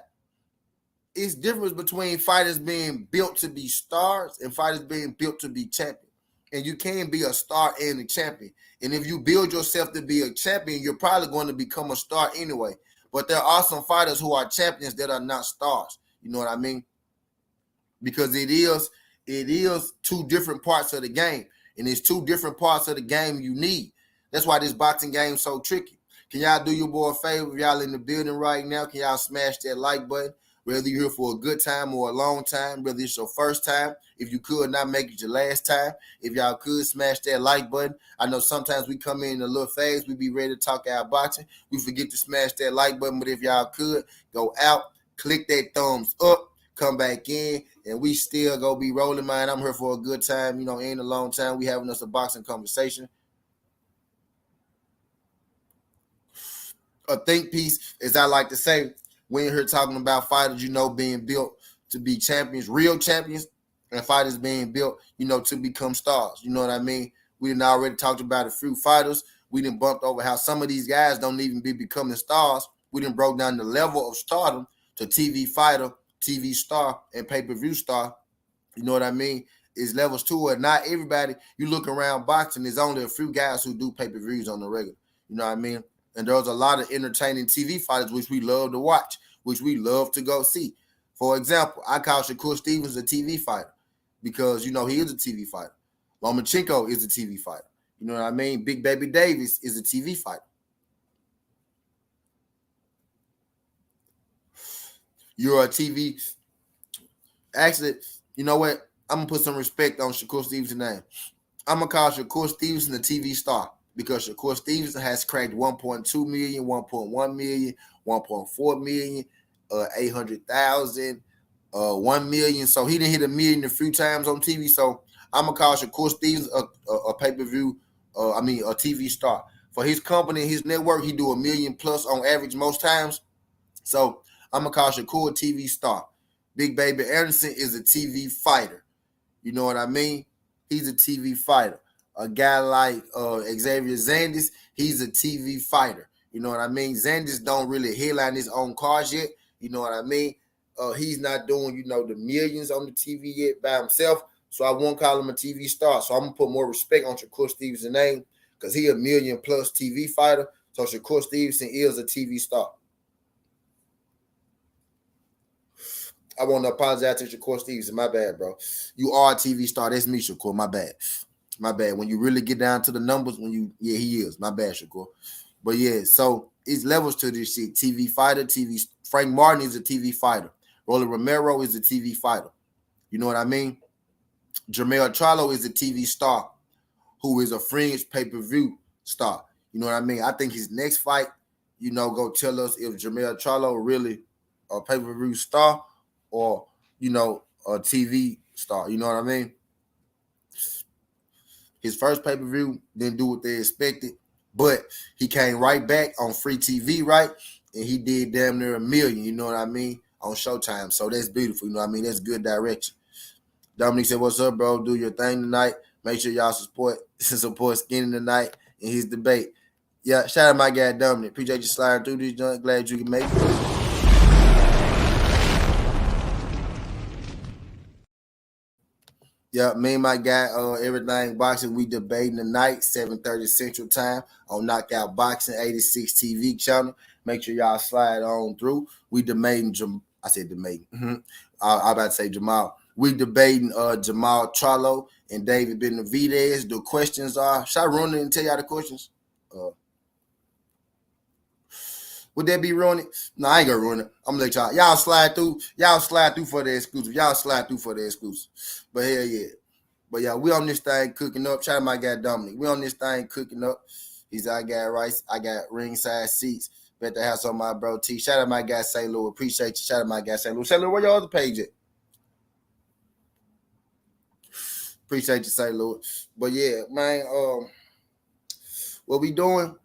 It's difference between fighters being built to be stars and fighters being built to be champions. And you can be a star and a champion. And if you build yourself to be a champion, you're probably going to become a star anyway. But there are some fighters who are champions that are not stars. You know what I mean? Because it is two different parts of the game. And it's two different parts of the game you need. That's why this boxing game is so tricky. Can y'all do your boy a favor? If y'all in the building right now, can y'all smash that like button? Whether you're here for a good time or a long time, whether it's your first time, if you could not make it your last time, if y'all could smash that like button. I know sometimes we come in a little phase, we be ready to talk our boxing. We forget to smash that like button, but if y'all could, go out, click that thumbs up, come back in, and we still go be rolling, man. I'm here for a good time, in a long time. We having us a boxing conversation. A think piece, as I like to say, we're here talking about fighters, being built to be champions, real champions, and fighters being built, to become stars. You know what I mean? We didn't already talked about a few fighters. We didn't bumped over how some of these guys don't even be becoming stars. We didn't broke down the level of stardom to TV fighter, TV star, and pay-per-view star. You know what I mean? It's levels to it. Not everybody, you look around boxing, there's only a few guys who do pay-per-views on the regular. You know what I mean? And there's a lot of entertaining TV fighters which we love to watch, which we love to go see. For example, I call Shakur Stevens a TV fighter because, he is a TV fighter. Lomachenko is a TV fighter. You know what I mean? Big Baby Davis is a TV fighter. You're a TV. Actually, you know what? I'm going to put some respect on Shakur Stevens' name. I'm going to call Shakur Stevenson a TV star because Shakur Stevenson has cracked 1.2 million, 1.1 million, 1.4 million, 800,000, 1 million. So he didn't hit a million a few times on TV. So I'm going to call Shakur Stevens a pay-per-view, a TV star. For his company, his network, he do a million plus on average most times. So I'm going to call Shakur a TV star. Big Baby Anderson is a TV fighter. You know what I mean? He's a TV fighter. A guy like Xavier Zandis, he's a TV fighter. You know what I mean? Zandis don't really headline his own cars yet. You know what I mean? He's not doing, the millions on the TV yet by himself. So I won't call him a TV star. So I'm going to put more respect on Shakur Stevens' name because he a million plus TV fighter. So Shakur Stevenson is a TV star. I want to apologize to Shakur Stevenson. My bad, bro. You are a TV star. That's me, Shakur. My bad. My bad. When you really get down to the numbers, he is. My bad, Shakur. But yeah, so it's levels to this shit. TV fighter, Frank Martin is a TV fighter. Rolly Romero is a TV fighter. You know what I mean? Jermell Charlo is a TV star who is a fringe pay-per-view star. You know what I mean? I think his next fight, go tell us if Jermell Charlo really a pay-per-view star or, a TV star. You know what I mean? His first pay-per-view didn't do what they expected, but he came right back on free TV, right? And he did damn near a million, you know what I mean, on Showtime. So that's beautiful, you know what I mean? That's good direction. Dominic said, what's up, bro? Do your thing tonight. Make sure y'all support Skinny tonight in his debate. Yeah, shout out my guy, Dominic. Appreciate you sliding through this joint. Glad you can make it. Yeah, me and my guy, Everything Boxing, we debating tonight, 7:30 Central Time on Knockout Boxing 86 TV channel. Make sure y'all slide on through. We debating, I said debating. I about to say Jamal. We debating Jamal Charlo and David Benavidez. The questions are, should I run it and tell y'all the questions? Would that be ruining it? No, I ain't gonna ruin it. I'm gonna let y'all slide through. Y'all slide through for the exclusive. But hell yeah. But yeah, we on this thing cooking up. Shout out my guy Dominic. We on this thing cooking up. I got rice. I got ringside seats. Bet the house on my bro T. Shout out my guy St. Louis. Appreciate you. Shout out my guy St. Louis. St. Louis, where your other page at? Appreciate you, St. Louis. But yeah, man, what we doing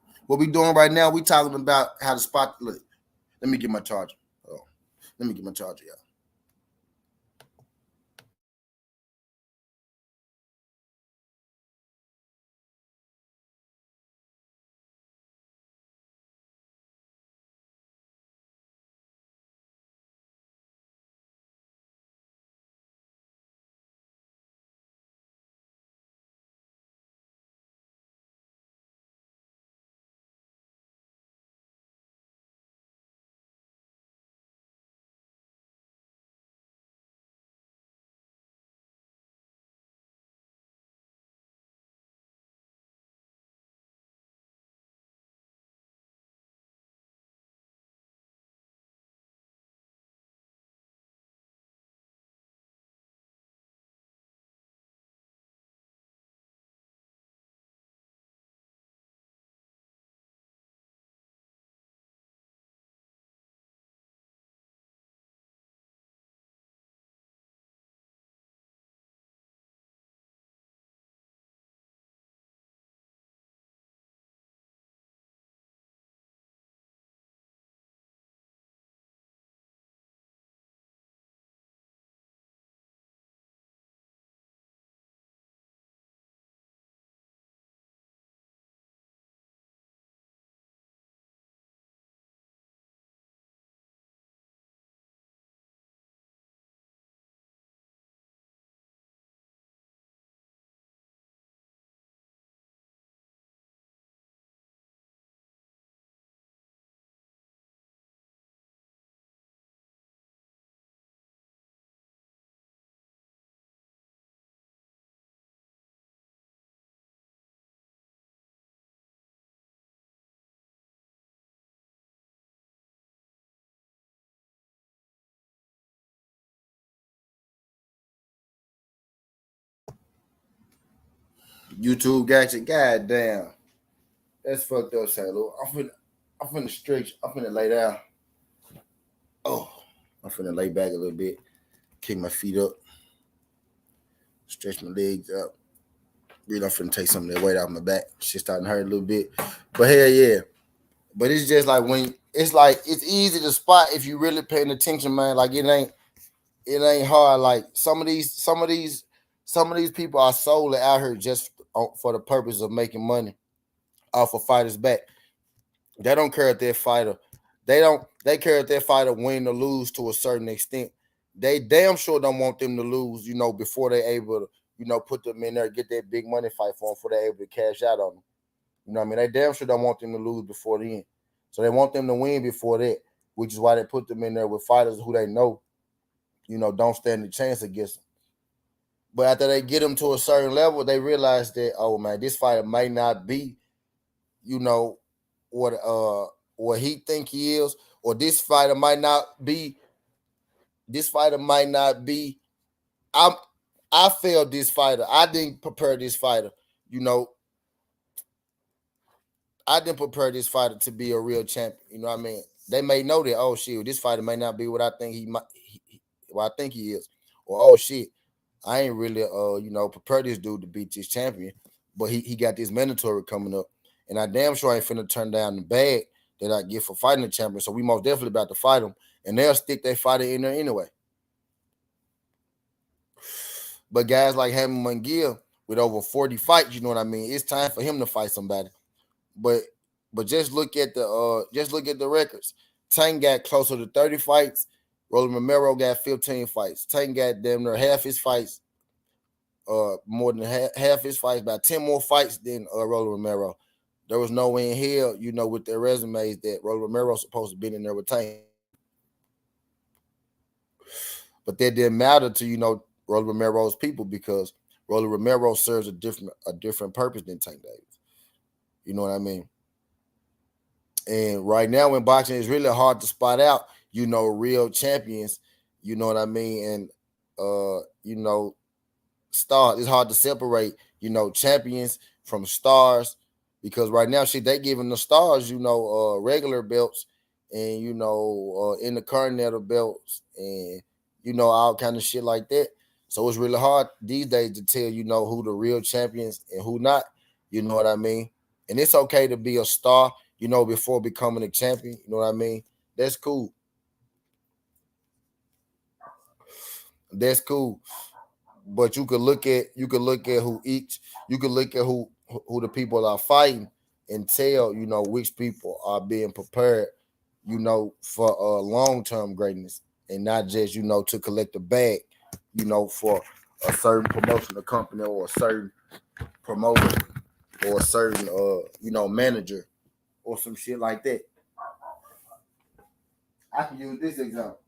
right now, we talking about how to spot. Look, let me get my charger. Y'all. YouTube got you. God damn. That's fucked up, St. Louis. I'm finna stretch. I'm finna lay down. Oh, I'm finna lay back a little bit. Kick my feet up. Stretch my legs up. Really, I'm finna take some of that weight off my back. Shit starting to hurt a little bit. But hell yeah. But it's just like it's easy to spot if you really paying attention, man. Like it ain't hard. Like some of these people are solely out here just for the purpose of making money off a fighter's back. They don't care if their fighter, they care if their fighter win or lose to a certain extent. They damn sure don't want them to lose, before they able to, put them in there, get that big money fight for them, before they able to cash out on them. You know what I mean? They damn sure don't want them to lose before the end. So they want them to win before that, which is why they put them in there with fighters who they know, don't stand a chance against them. But after they get them to a certain level, they realize that, oh man, this fighter may not be, you know, what what he think he is, or this fighter might not be. I'm I failed this fighter. I didn't prepare this fighter. You know, I didn't prepare this fighter to be a real champion. You know what I mean? They may know that, oh shit, this fighter may not be what I think he might what I think he is. Or oh shit, I ain't really prepare this dude to beat this champion. But he got this mandatory coming up. And I damn sure ain't finna turn down the bag that I get for fighting the champion. So we most definitely about to fight him. And they'll stick their fighter in there anyway. But guys like Hammond Mungill with over 40 fights, you know what I mean? It's time for him to fight somebody. But just look at the records. Tank got closer to 30 fights. Roland Romero got 15 fights. Tank got damn near half his fights, more than half his fights, about 10 more fights than Roland Romero. There was no way in hell, with their resumes that Roland Romero's supposed to be in there with Tank. But that didn't matter to, Roland Romero's people, because Roland Romero serves a different purpose than Tank Davis. You know what I mean? And right now in boxing, it's really hard to spot out, real champions. You know what I mean? And stars. It's hard to separate, champions from stars, because right now, shit, they giving the stars, regular belts and intercontinental belts and all kind of shit like that. So it's really hard these days to tell, who the real champions and who not. You know what I mean? And it's okay to be a star, before becoming a champion. You know what I mean? That's cool. That's cool. But you could look at who the people are fighting and tell, which people are being prepared, for long-term greatness, and not just, to collect a bag, for a certain promotional company or a certain promoter or a certain manager or some shit like that. I can use this example.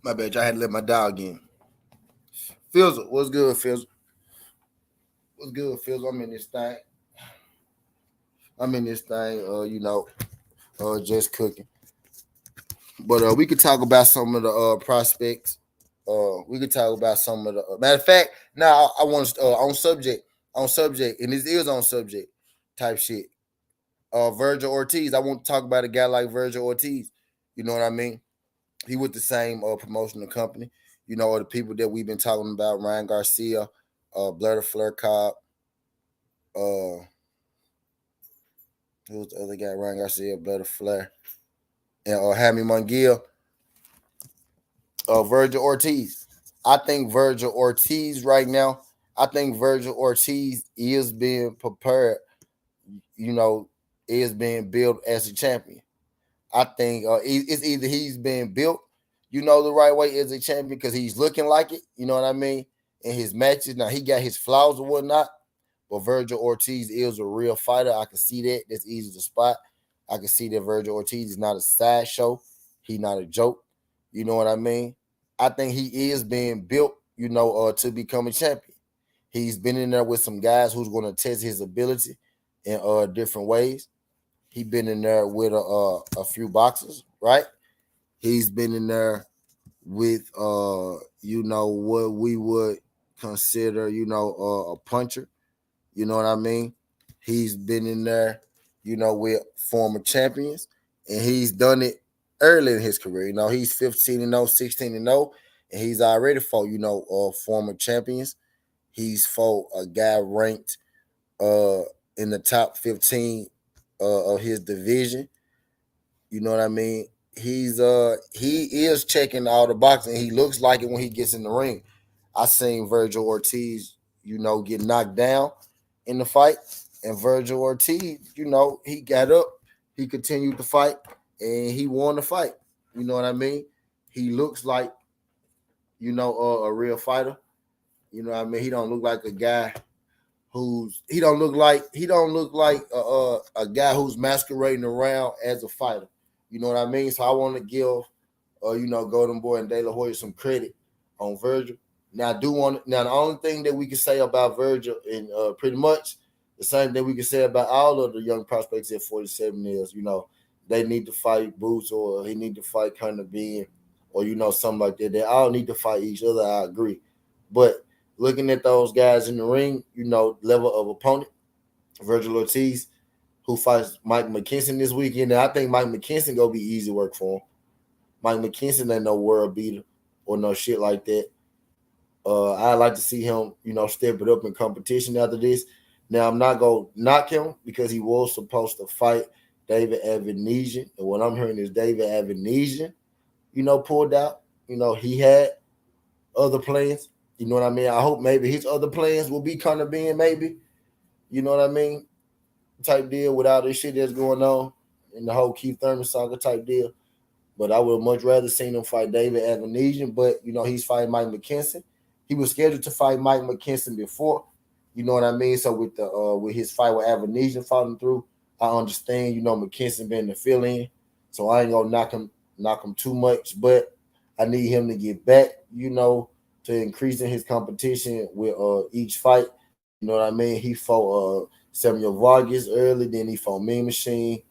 My bad, I had to let my dog in. Fizzle, what's good, Fizzle? What's good, Fizzle? I'm in this thing. Just cooking. But we could talk about some of the prospects. We could talk about some of the matter of fact. Now I want to on subject, and this is on subject type shit. Virgil Ortiz. I want to talk about a guy like Virgil Ortiz. You know what I mean? He with the same promotional company. The people that we've been talking about: Ryan Garcia, Blair Fleur Cobb. Who's the other guy? Ryan Garcia, Blair Fleur, and Hammy Mungill. Virgil Ortiz. I think Virgil Ortiz right now. I think Virgil Ortiz is being prepared. Is being built as a champion. I think it's either he's being built, the right way as a champion because he's looking like it. You know what I mean? In his matches, now he got his flaws or whatnot, but Virgil Ortiz is a real fighter. I can see that. That's easy to spot. I can see that Virgil Ortiz is not a sideshow. He's not a joke. You know what I mean? I think he is being built, to become a champion. He's been in there with some guys who's going to test his ability in different ways. He's been in there with a few boxers, right? He's been in there with what we would consider a puncher. You know what I mean? He's been in there, with former champions, and he's done it early in his career. He's 15-0, 16-0, and he's already fought former champions. He's fought a guy ranked uh in the top 15 of his division. You know what I mean? He is checking all the boxes, and he looks like it when he gets in the ring. I seen Virgil Ortiz, get knocked down in the fight, and Virgil Ortiz, he got up, he continued to fight, and he won the fight. You know what I mean? He looks like a real fighter. You know what I mean? He don't look like a guy he don't look like a guy who's masquerading around as a fighter. You know what I mean? So I want to give Golden Boy and De La Hoya some credit on Virgil. Now the only thing that we can say about Virgil and pretty much the same thing we can say about all of the young prospects at 47 is, they need to fight Boots, or he need to fight Conor Ben, or something like that. They all need to fight each other. I agree, but looking at those guys in the ring, level of opponent, Virgil Ortiz, who fights Mike McKinson this weekend. And I think Mike McKinson gonna be easy work for him. Mike McKinson ain't no world beater or no shit like that. I'd like to see him, step it up in competition after this. Now I'm not gonna knock him because he was supposed to fight David Avanesian, and what I'm hearing is David Avanesian, pulled out. He had other plans. You know what I mean? I hope maybe his other plans will be Conor Ben, maybe. You know what I mean? Type deal with all this shit that's going on and the whole Keith Thurman saga type deal. But I would much rather seen him fight David Avanesian. But he's fighting Mike McKinson. He was scheduled to fight Mike McKinson before. You know what I mean? So with his fight with Avanesian falling through, I understand. McKinson being the fill-in, so I ain't gonna knock him too much. But I need him to get back. To increasing his competition with each fight. You know what I mean? He fought Samuel Vargas early, then he fought Mean Machine,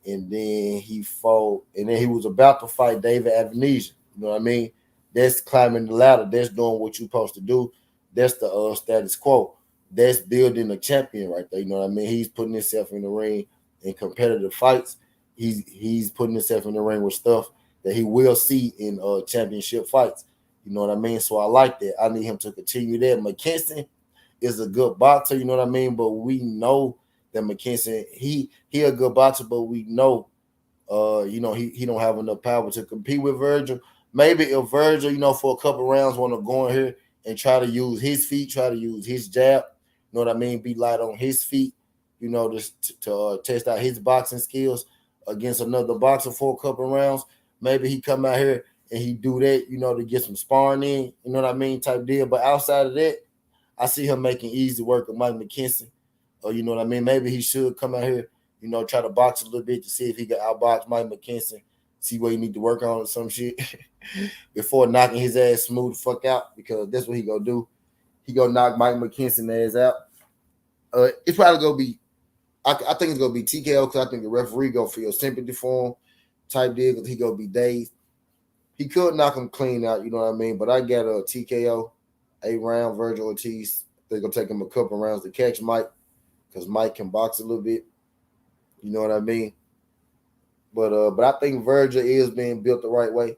and then he was about to fight David Avanesian. You know what I mean? That's climbing the ladder. That's doing what you're supposed to do. That's the status quo. That's building a champion right there. You know what I mean? He's putting himself in the ring in competitive fights. He's putting himself in the ring with stuff that he will see in championship fights. You know what I mean? So I like that. I need him to continue that. McKinson is a good boxer, you know what I mean? But we know that McKinson, he a good boxer, but we know he don't have enough power to compete with Virgil. Maybe if Virgil, for a couple rounds want to go in here and try to use his feet, try to use his jab, you know what I mean? Be light on his feet, just to test out his boxing skills against another boxer for a couple rounds. Maybe he come out here and he do that, to get some sparring in, you know what I mean, type deal. But outside of that, I see him making easy work of Mike McKinson. Or you know what I mean? Maybe he should come out here, try to box a little bit to see if he can outbox Mike McKinson, see what he need to work on or some shit before knocking his ass smooth the fuck out, because that's what he gonna do. He gonna knock Mike McKinson ass out. It's probably gonna be, I think it's gonna be TKO, because I think the referee gonna feel sympathy for him type deal, because he gonna be dazed. He could knock him clean out, you know what I mean? But I got a TKO, 8-round Virgil Ortiz. They're gonna take him a couple rounds to catch Mike, because Mike can box a little bit. You know what I mean? But I think Virgil is being built the right way.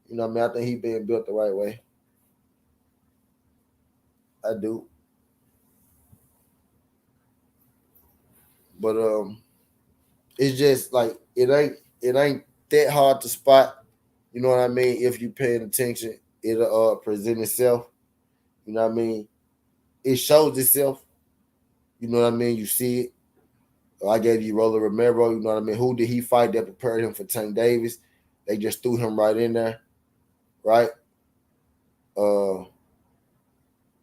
You know what I mean? I think he's being built the right way. I do. But it's just like it ain't that hard to spot. You know what I mean? If you paying attention, it'll present itself. You know what I mean? It shows itself. You know what I mean? You see it. I gave you Roller Romero. You know what I mean? Who did he fight that prepared him for Tank Davis? They just threw him right in there, right? Uh,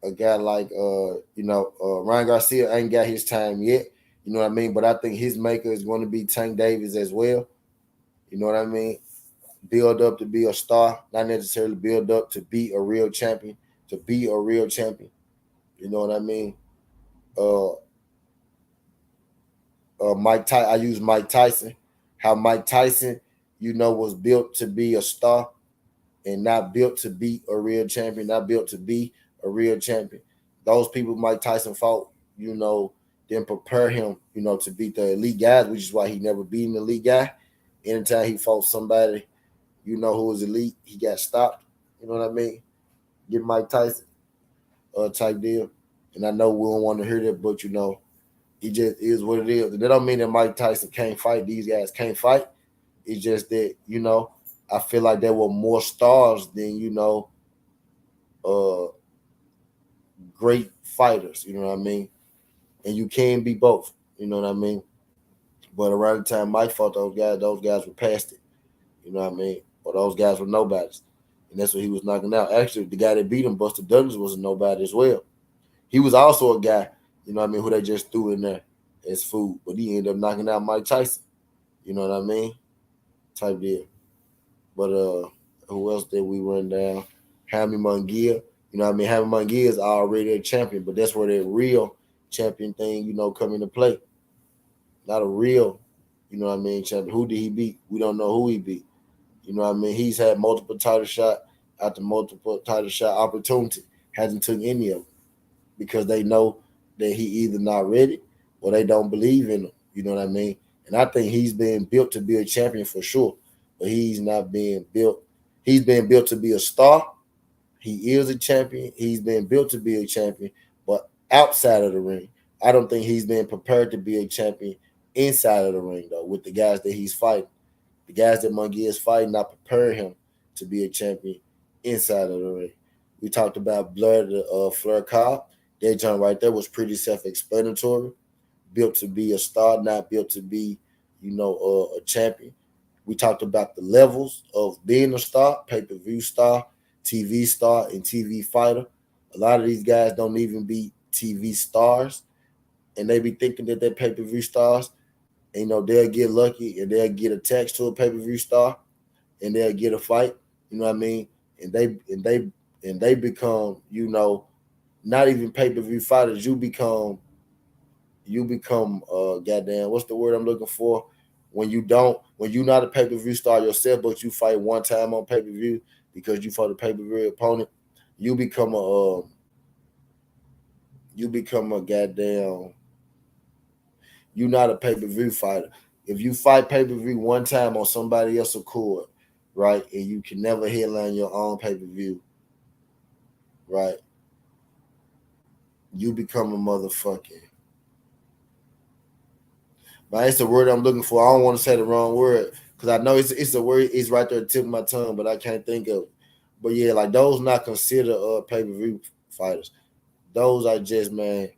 a guy like Ryan Garcia ain't got his time yet. You know what I mean? But I think his maker is going to be Tank Davis as well. You know what I mean? Build up to be a star, not necessarily build up to be a real champion. To be a real champion, You know what I mean? Uh, I use Mike Tyson. How Mike Tyson, was built to be a star and not built to be a real champion, not built to be a real champion. Those people Mike Tyson fought, didn't prepare him, to beat the elite guys, which is why he never beat an elite guy. Anytime he fought somebody, who was elite, he got stopped. You know what I mean? Get Mike Tyson type deal. And I know we don't want to hear that, but it just is what it is. That don't mean that Mike Tyson can't fight. These guys can't fight. It's just that, I feel like there were more stars than, uh great fighters, you know what I mean? And you can be both, you know what I mean? But around the time Mike fought those guys were past it, you know what I mean? Or those guys were nobodies. And that's what he was knocking out. Actually, the guy that beat him, Buster Douglas, was a nobody as well. He was also a guy, you know what I mean, who they just threw in there as food. But he ended up knocking out Mike Tyson. You know what I mean? Type deal. But who else did we run down? Hammy Munguia. You know what I mean? Hammy Munguia is already a champion, but that's where that real champion thing, come into play. Not a real, what I mean, champion. Who did he beat? We don't know who he beat. You know what I mean? He's had multiple title shot after multiple title shot opportunity. Hasn't took any of them because they know that he either not ready or they don't believe in him. You know what I mean? And I think he's been built to be a champion for sure, but he's not being built. He's been built to be a star. He is a champion. He's been built to be a champion, but outside of the ring, I don't think he's been prepared to be a champion inside of the ring though. With the guys that he's fighting, the guys that Munguia is fighting, not preparing him to be a champion inside of the ring. We talked about Fleur Cobb. That joint right there was pretty self-explanatory. Built to be a star, not built to be, a champion. We talked about the levels of being a star, pay-per-view star, TV star, and TV fighter. A lot of these guys don't even be TV stars, and they be thinking that they're pay-per-view stars. And, they'll get lucky and they'll get attached to a pay-per-view star, and they'll get a fight. You know what I mean? And they become, not even pay-per-view fighters. You become goddamn, what's the word I'm looking for? When you're not a pay-per-view star yourself, but you fight one time on pay-per-view because you fought a pay-per-view opponent, you become a goddamn, you're not a pay-per-view fighter. If you fight pay-per-view one time on somebody else's accord, right, and you can never headline your own pay-per-view, right, you become a motherfucking, but it's the word I'm looking for. I don't want to say the wrong word because I know it's a word. It's right there at the tip of my tongue, but I can't think of it. But yeah, like those not considered pay-per-view fighters. Those are just, man.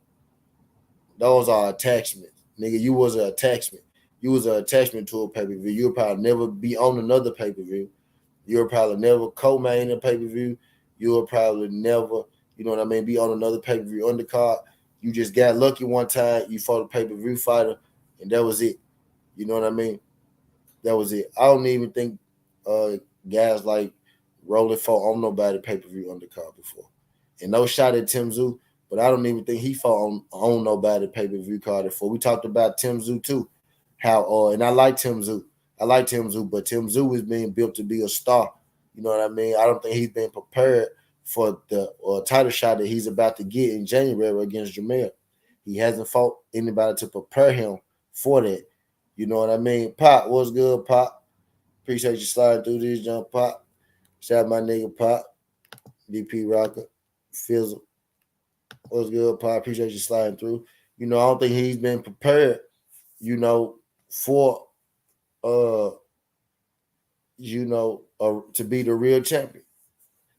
Those are attachments, nigga. You was an attachment. You was an attachment to a pay-per-view. You'll probably never be on another pay-per-view. You'll probably never co-main a pay-per-view. You'll probably never, you know what I mean, be on another pay-per-view undercard. You just got lucky one time. You fought a pay-per-view fighter, and that was it. You know what I mean? That was it. I don't even think uh, guys like Rolling fought on nobody pay-per-view undercard before. And no shot at Tim Zoo, but I don't even think he fought on nobody pay-per-view card before. We talked about Tim Zoo too. How and I like Tim Zoo. I like Tim Zoo, but Tim Zoo is being built to be a star. You know what I mean? I don't think he's been prepared for the title shot that he's about to get in January against Jamel. He hasn't fought anybody to prepare him for that. You know what I mean? Pop, what's good, Pop? Appreciate you sliding through this, jump, Pop. Shout out my nigga, Pop. VP Rocker. Fizzle. What's good, Pop? Appreciate you sliding through. I don't think he's been prepared, for uh, to be the real champion.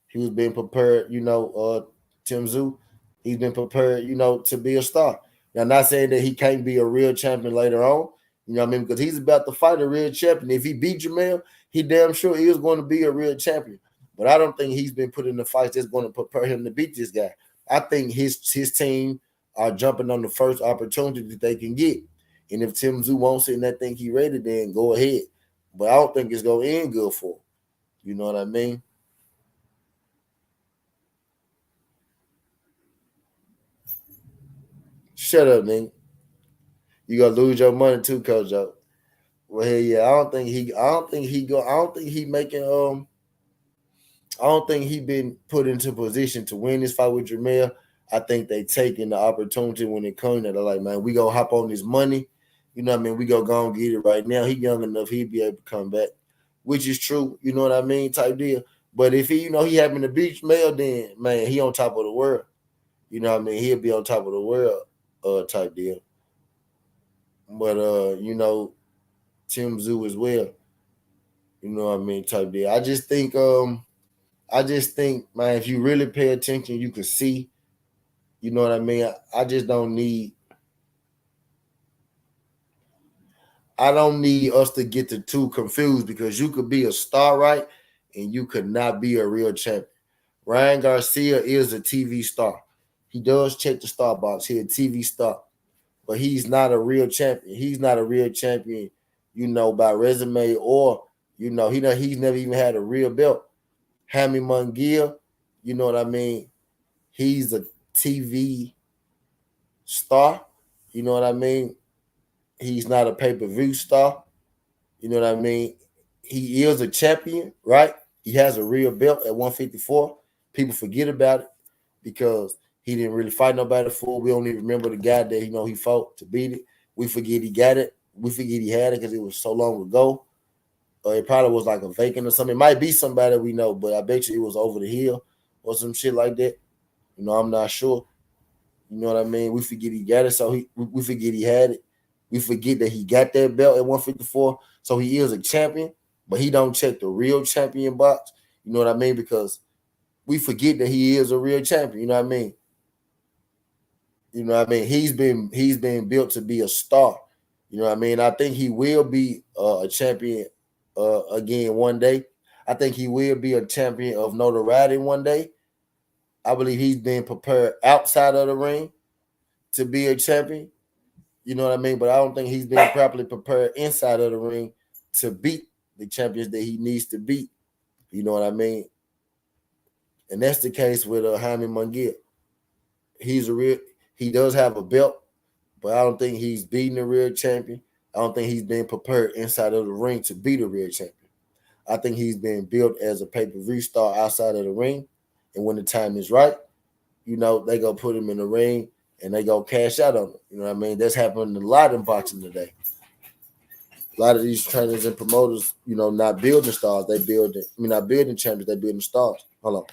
He was being prepared, Tim Zoo. He's been prepared, to be a star. Now, I'm not saying that he can't be a real champion later on, you know what I mean? Because he's about to fight a real champion. If he beat Jamel, he damn sure he is going to be a real champion. But I don't think he's been put in the fights that's going to prepare him to beat this guy. I think his team are jumping on the first opportunity that they can get. And if Tim Zoo won't sit and they think he ready, then go ahead. But I don't think it's going to end good for him. You know what I mean? Shut up, nigga. You gonna lose your money too, Coach Joe. Well, hell yeah, I don't think he making I don't think he been put into position to win this fight with Jamel. I think they taking the opportunity when it comes. They're like, man, we gonna hop on this money. You know what I mean? We gonna go and get it right now. He young enough, he'd be able to come back, which is true. You know what I mean? Type deal. But if he, he having to beat Jamel, then man, he on top of the world. You know what I mean? He'll be on top of the world, type deal. But Tim Zoo as well. You know what I mean? Type deal. I just think, man, if you really pay attention, you can see. You know what I mean? I just don't need. I don't need us to get the two confused because you could be a star, right, and you could not be a real champion. Ryan Garcia is a TV star. He does check the star box. He's a TV star, but he's not a real champion. He's not a real champion, by resume or he's never even had a real belt. Hammy Mungia, you know what I mean? He's a TV star. You know what I mean? He's not a pay-per-view star. You know what I mean? He is a champion, right? He has a real belt at 154. People forget about it because he didn't really fight nobody for. We don't even remember the guy that he fought to beat it. We forget he got it. We forget he had it because it was so long ago. Or it probably was like a vacant or something. It might be somebody we know, but I bet you it was over the hill or some shit like that. I'm not sure. You know what I mean? We forget he got it, so we forget he had it. We forget that he got that belt at 154. So he is a champion, but he don't check the real champion box. You know what I mean? Because we forget that he is a real champion. You know what I mean? You know what I mean? He's been built to be a star. You know what I mean? I think he will be a champion again one day. I think he will be a champion of notoriety one day. I believe he's been prepared outside of the ring to be a champion. You know what I mean? But I don't think he's been properly prepared inside of the ring to beat the champions that he needs to beat. You know what I mean? And that's the case with Jaime Munguia. He's a real. He does have a belt, but I don't think he's beating the real champion. I don't think he's been prepared inside of the ring to be the real champion. I think he's been built as a pay-per-view star outside of the ring, and when the time is right, they go put him in the ring and they go cash out on him. You know what I mean? That's happening a lot in boxing today. A lot of these trainers and promoters, not building stars, they building. I mean, not building champions, they building stars. Hold on.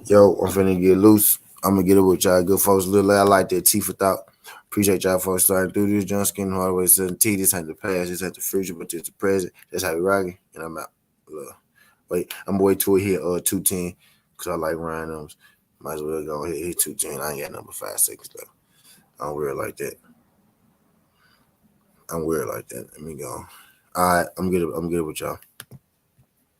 Yo, I'm finna get loose. I'm gonna get it with y'all good folks. Little I like that T for thought. Appreciate y'all folks starting through this. John Skin Hardway says T, this ain't the past, this ain't the future, but this the present. That's how we rocking. And I'm out. Look. Wait, I'm way to it here, 210. Cause I like Ryan Ums. Might as well go ahead hit 210. I ain't got number 5 seconds left. I'm weird like that. I'm weird like that. Let me go. Alright, I'm good with y'all.